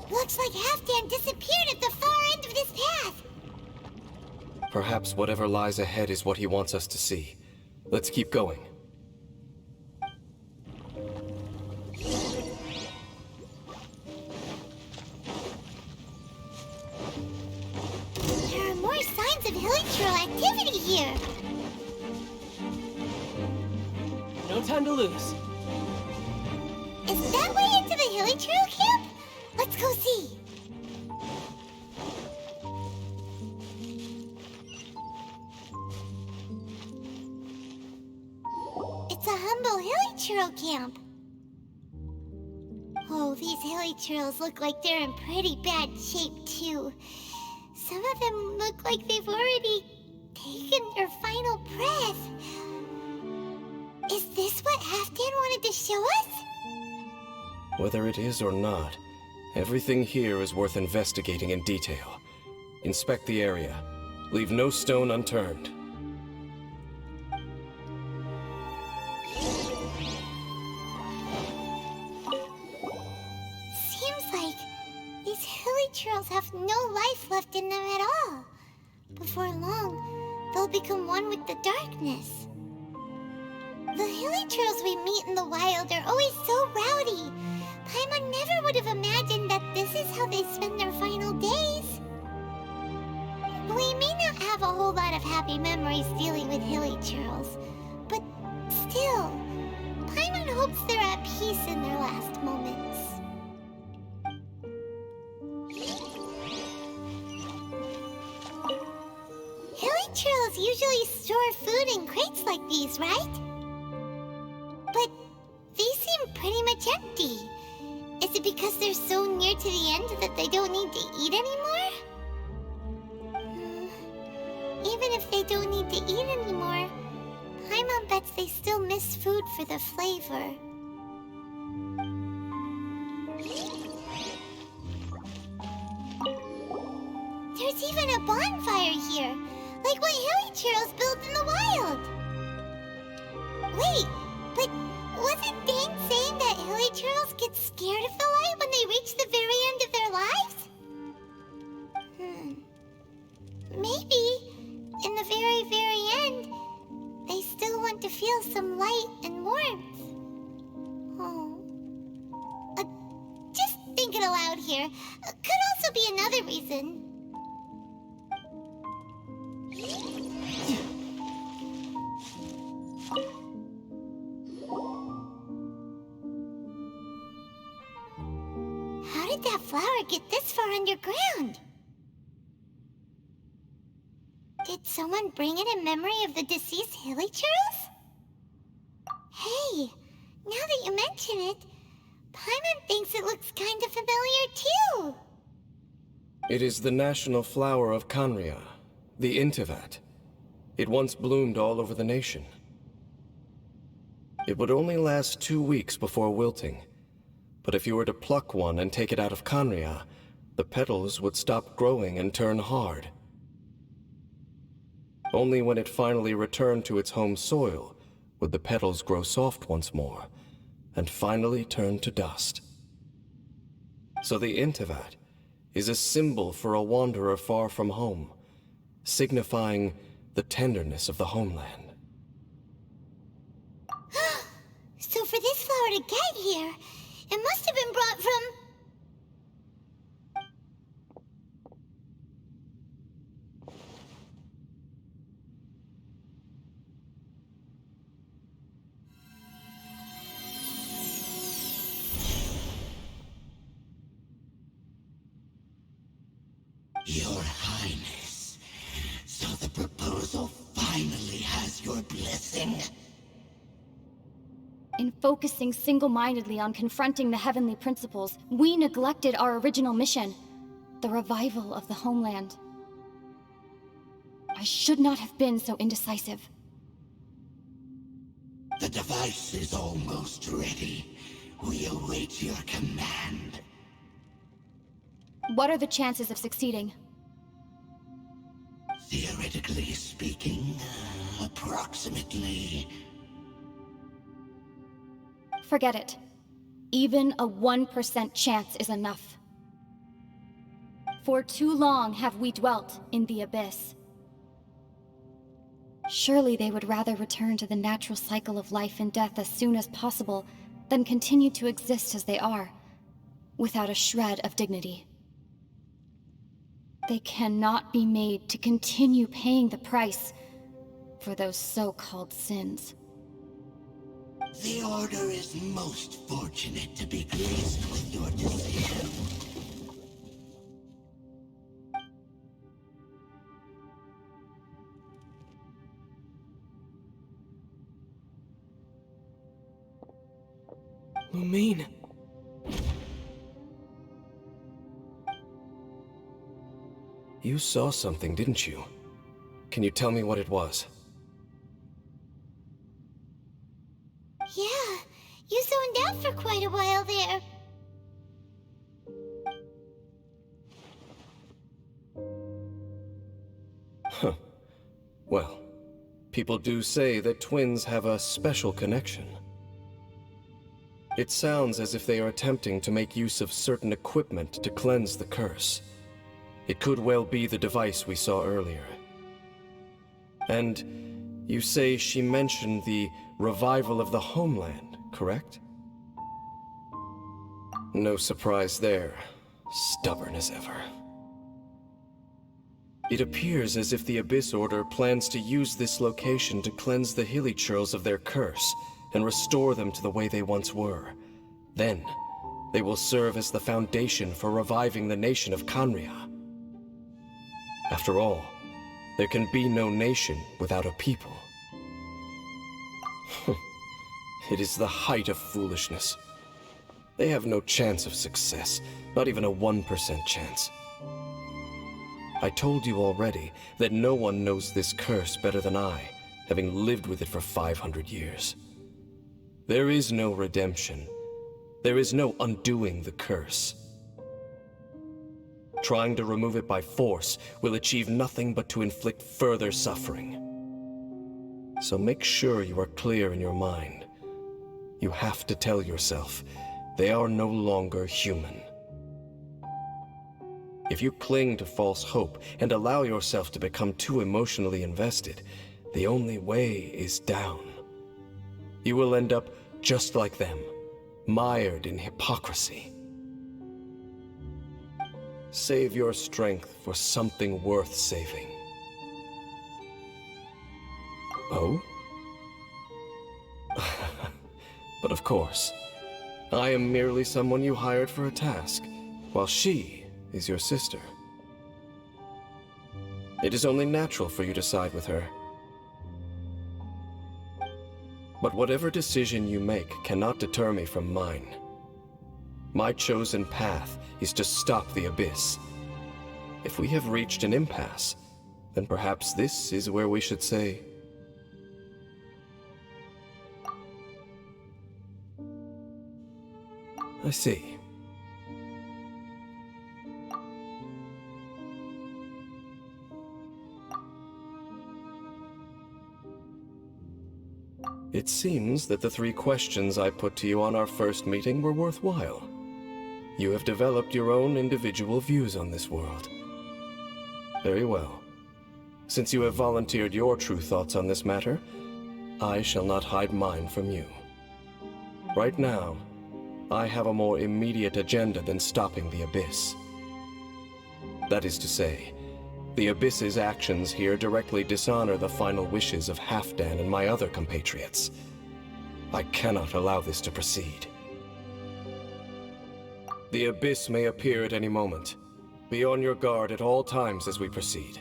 Looks like Halfdan disappeared at the far end of this path! Perhaps whatever lies ahead is what he wants us to see. Let's keep going. There are more signs of Hilichurl activity here! No time to lose. Is that way into the Hilichurl camp? Let's go see! It's a humble Hilichurl camp. Oh, these Hilichurls look like they're in pretty bad shape, too. Some of them look like they've already taken their final breath. Is this what Halfdan wanted to show us? Whether it is or not, everything here is worth investigating in detail. Inspect the area. Leave no stone unturned. Seems like these Hilichurls have no life left in them at all. Before long, they'll become one with the darkness. The Hilichurls we meet in the wild are always so rowdy. Paimon never would have imagined that this is how they spend their final days. We may not have a whole lot of happy memories dealing with Hilichurls, but still, Paimon hopes they're at peace in their last moments. Hilichurls usually store food in crates like these, right? But these seem pretty much empty. Is it because they're so near to the end that they don't need to eat anymore? Even if they don't need to eat anymore, Paimon bets they still miss food for the flavor. There's even a bonfire here, like what Hilichurls built in the wild. Wait, but wasn't Dane saying that Hilichurls get scared of the light when they reach the very end of their lives? Maybe, in the very, very end, they still want to feel some light and warmth. Just thinking aloud here. Could also be another reason. How did that flower get this far underground? Did someone bring it in memory of the deceased Hilichurls? Hey, now that you mention it, Paimon thinks it looks kind of familiar too. It is the national flower of Kanria, the Intivat. It once bloomed all over the nation. It would only last 2 weeks before wilting, but if you were to pluck one and take it out of Kanria, the petals would stop growing and turn hard. Only when it finally returned to its home soil would the petals grow soft once more, and finally turn to dust. So the Intivat is a symbol for a wanderer far from home, signifying the tenderness of the homeland. So for this flower to get here, it must have been brought from... Your Highness, so the proposal finally has your blessing? In focusing single-mindedly on confronting the heavenly principles, we neglected our original mission, the revival of the homeland. I should not have been so indecisive. The device is almost ready. We await your command. What are the chances of succeeding? Theoretically speaking, approximately... Forget it. Even a 1% chance is enough. For too long have we dwelt in the abyss. Surely they would rather return to the natural cycle of life and death as soon as possible than continue to exist as they are, without a shred of dignity. They cannot be made to continue paying the price for those so-called sins. The Order is most fortunate to be pleased with your decision. Lumine. You saw something, didn't you? Can you tell me what it was? Yeah, you zoned out for quite a while there. Huh. Well, people do say that twins have a special connection. It sounds as if they are attempting to make use of certain equipment to cleanse the curse. It could well be the device we saw earlier. And you say she mentioned the revival of the homeland, correct? No surprise there. Stubborn as ever. It appears as if the Abyss Order plans to use this location to cleanse the Hilichurls of their curse and restore them to the way they once were. Then, they will serve as the foundation for reviving the nation of Kanria. After all, there can be no nation without a people. It is the height of foolishness. They have no chance of success, not even a 1% chance. I told you already that no one knows this curse better than I, having lived with it for 500 years. There is no redemption. There is no undoing the curse. Trying to remove it by force will achieve nothing but to inflict further suffering. So make sure you are clear in your mind. You have to tell yourself, they are no longer human. If you cling to false hope and allow yourself to become too emotionally invested, the only way is down. You will end up just like them, mired in hypocrisy. Save your strength for something worth saving. Oh? But of course, I am merely someone you hired for a task, while she is your sister. It is only natural for you to side with her. But whatever decision you make cannot deter me from mine. My chosen path is to stop the Abyss. If we have reached an impasse, then perhaps this is where we should say... I see. It seems that the 3 questions I put to you on our first meeting were worthwhile. You have developed your own individual views on this world. Very well. Since you have volunteered your true thoughts on this matter, I shall not hide mine from you. Right now, I have a more immediate agenda than stopping the Abyss. That is to say, the Abyss's actions here directly dishonor the final wishes of Halfdan and my other compatriots. I cannot allow this to proceed. The Abyss may appear at any moment. Be on your guard at all times as we proceed.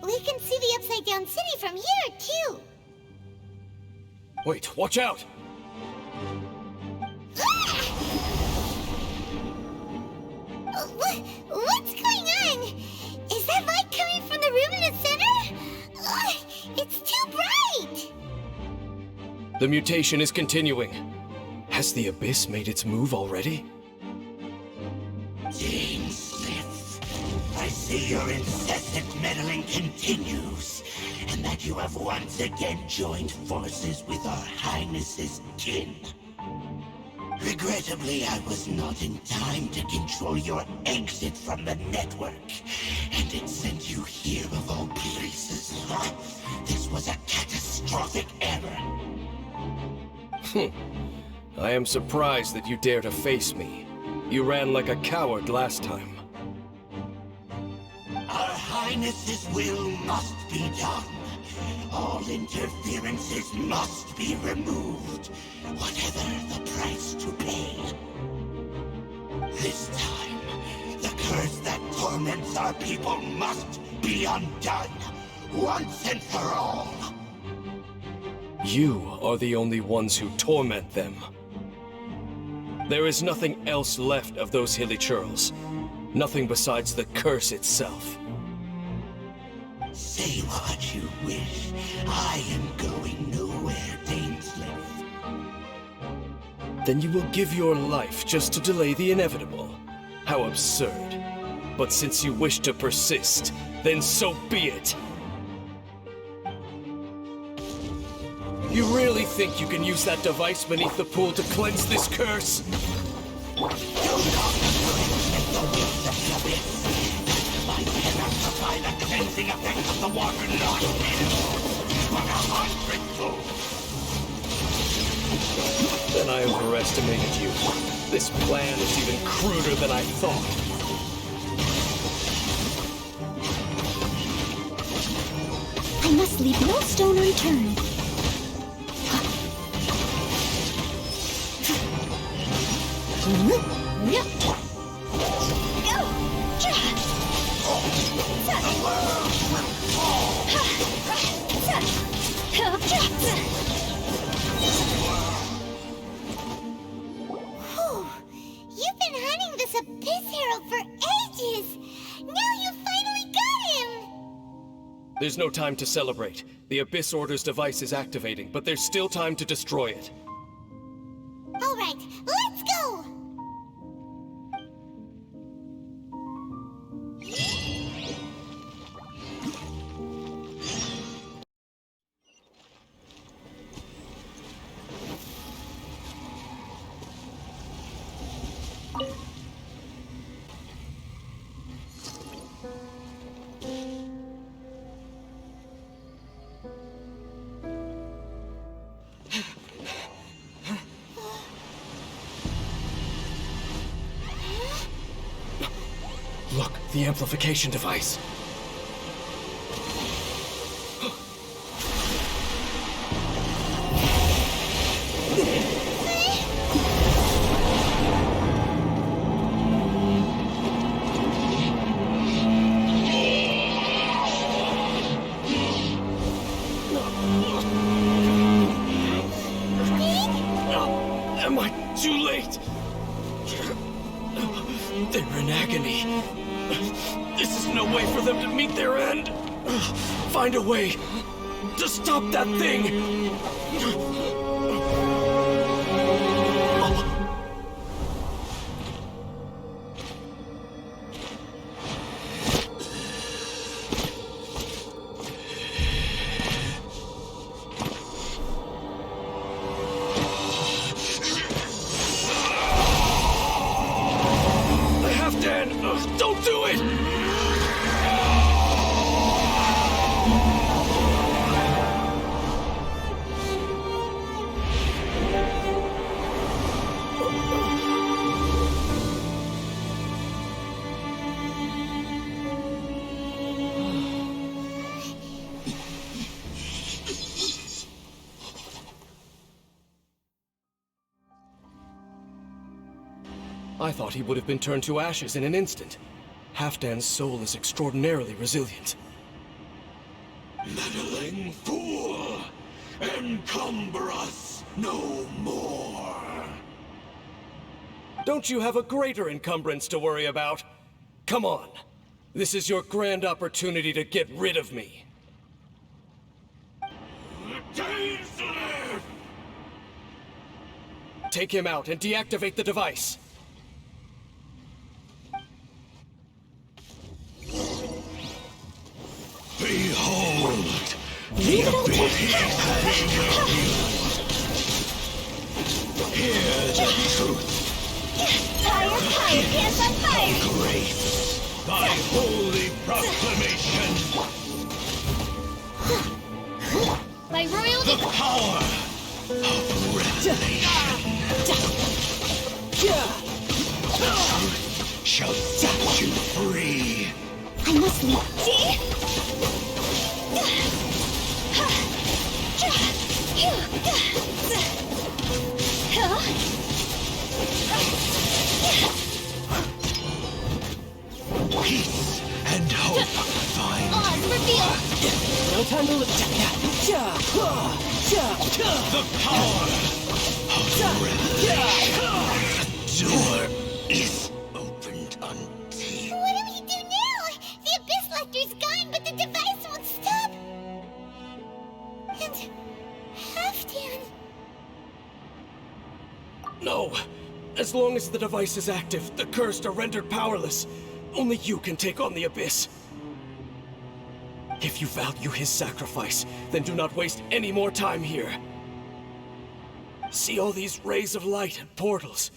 We can see the upside-down city from here, too. Wait, watch out! What's going on? Is that light coming from the room in the center? It's too bright! The mutation is continuing. Has the Abyss made its move already? Dane Smith, I see your incessant meddling continues, and that you have once again joined forces with our Highness's kin. Regrettably, I was not in time to control your exit from the network, and it sent you here of all places. This was a catastrophic error. I am surprised that you dare to face me. You ran like a coward last time. Our Highness's will must be done. All interferences must be removed, whatever the price to pay. This time, the curse that torments our people must be undone, once and for all. You are the only ones who torment them. There is nothing else left of those Hilichurls. Nothing besides the curse itself. Say what you wish. I am going nowhere, Dainsleif. Then you will give your life just to delay the inevitable. How absurd. But since you wish to persist, then so be it. You really think you can use that device beneath the pool to cleanse this curse? Do not underestimate the weight of the abyss. I cannot supply the cleansing effect of the water not but 100-fold. Then I overestimated you. This plan is even cruder than I thought. I must leave no stone unturned. Whew. You've been hunting this Abyss Herald for ages! Now you finally got him! There's no time to celebrate. The Abyss Order's device is activating, but there's still time to destroy it. Alright, let's go! Look, the amplification device. Am I too late? They're in agony. This is no way for them to meet their end. Find a way to stop that thing. Don't do it! I thought he would have been turned to ashes in an instant. Halfdan's soul is extraordinarily resilient. Meddling fool! Encumber us no more! Don't you have a greater encumbrance to worry about? Come on. This is your grand opportunity to get rid of me. Take him out and deactivate the device. Behold, the abyss having you. Hear the truth. Fire, dance on fire! Grace, thy holy proclamation. My royal The power of revelation. The truth shall set you free. I must leave. See? Peace and hope find On, reveal! No time to look. the power of revelation. The door is opened unto you. What do we do now? The Abyss Lecter's gone, but the device won't stop. And Halfdan. No. As long as the device is active, the cursed are rendered powerless. Only you can take on the Abyss. If you value his sacrifice, then do not waste any more time here. See all these rays of light and portals?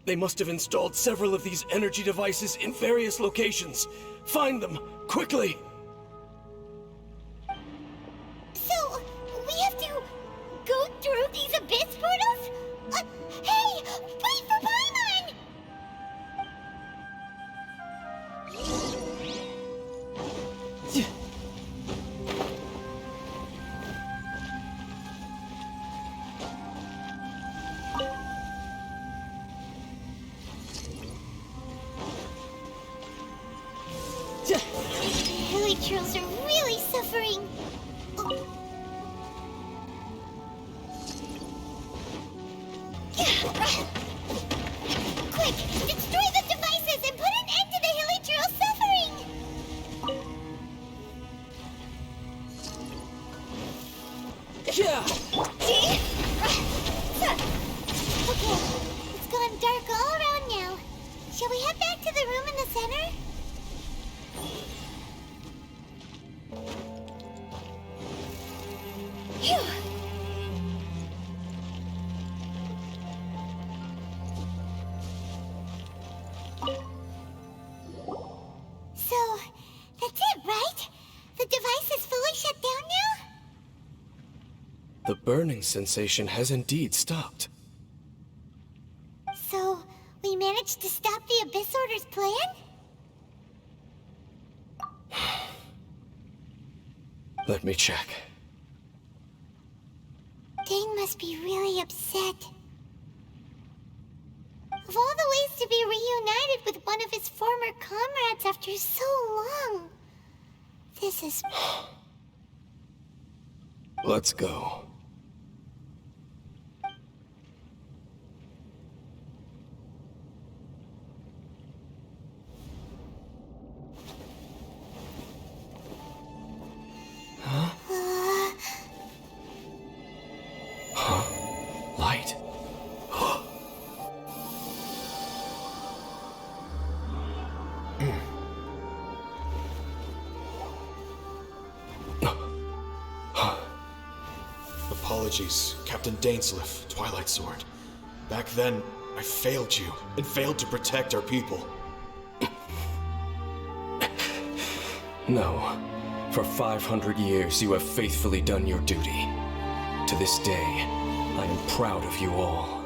They must have installed several of these energy devices in various locations. Find them, quickly! So, we have to go through these Abyss portals? Hey! Wait for Paimon! Hilichurls are really suffering. Oh. Quick, destroy the devices and put an end to the Hilichurl suffering! Okay, it's gone dark all around now. Shall we head back to the room in the center? Phew. So, that's it, right? The device is fully shut down now? The burning sensation has indeed stopped. So, we managed to stop the Abyss Order's plan? Let me check. Dane must be really upset. Of all the ways to be reunited with one of his former comrades after so long, this is... Let's go. Light. Apologies, Captain Dainsleif, Twilight Sword. Back then, I failed you, and failed to protect our people. No. For 500 years, you have faithfully done your duty. To this day, I am proud of you all.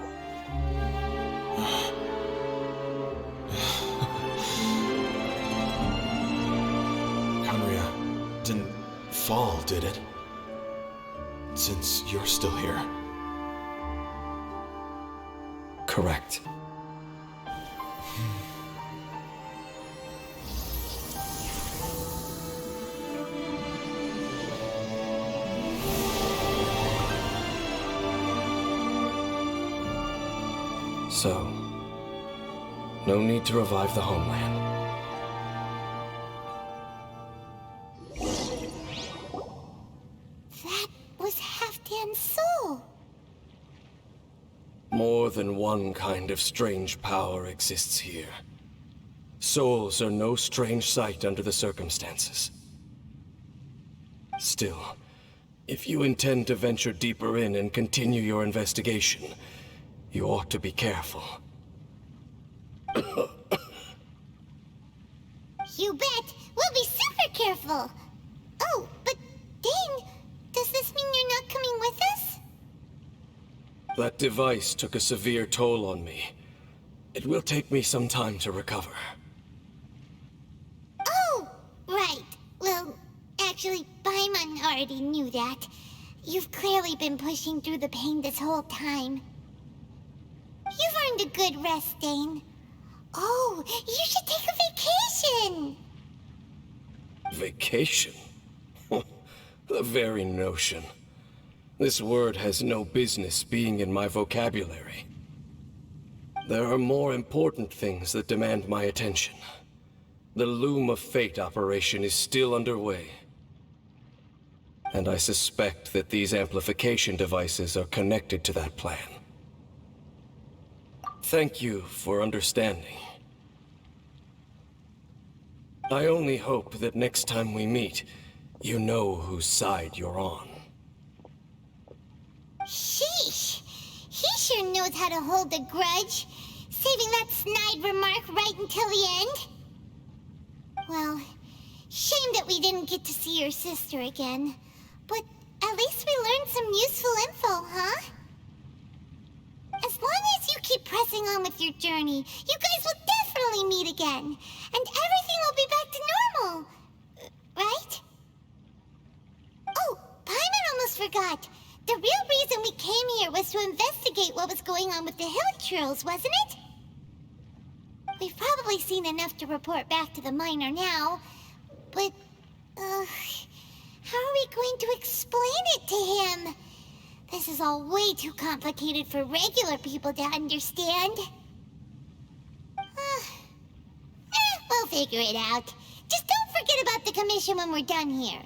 Khaenri'ah didn't fall, did it? Since you're still here. Correct. So, no need to revive the homeland. That was Halfdan's soul. More than one kind of strange power exists here. Souls are no strange sight under the circumstances. Still, if you intend to venture deeper in and continue your investigation, you ought to be careful. You bet! We'll be super careful! Oh, but Dane, does this mean you're not coming with us? That device took a severe toll on me. It will take me some time to recover. Oh, right. Well, actually, Paimon already knew that. You've clearly been pushing through the pain this whole time. You've earned a good rest, Dane. Oh, you should take a vacation! Vacation? The very notion. This word has no business being in my vocabulary. There are more important things that demand my attention. The Loom of Fate operation is still underway. And I suspect that these amplification devices are connected to that plan. Thank you for understanding. I only hope that next time we meet, you know whose side you're on. Sheesh! He sure knows how to hold a grudge, saving that snide remark right until the end. Well, shame that we didn't get to see your sister again. But at least we learned some useful info, huh? As long as you keep pressing on with your journey, you guys will definitely meet again. And everything will be back to normal. Right? Oh, Paimon almost forgot. The real reason we came here was to investigate what was going on with the Hilichurls, wasn't it? We've probably seen enough to report back to the miner now, But, how are we going to explain it to him? This is all way too complicated for regular people to understand. We'll figure it out. Just don't forget about the commission when we're done here.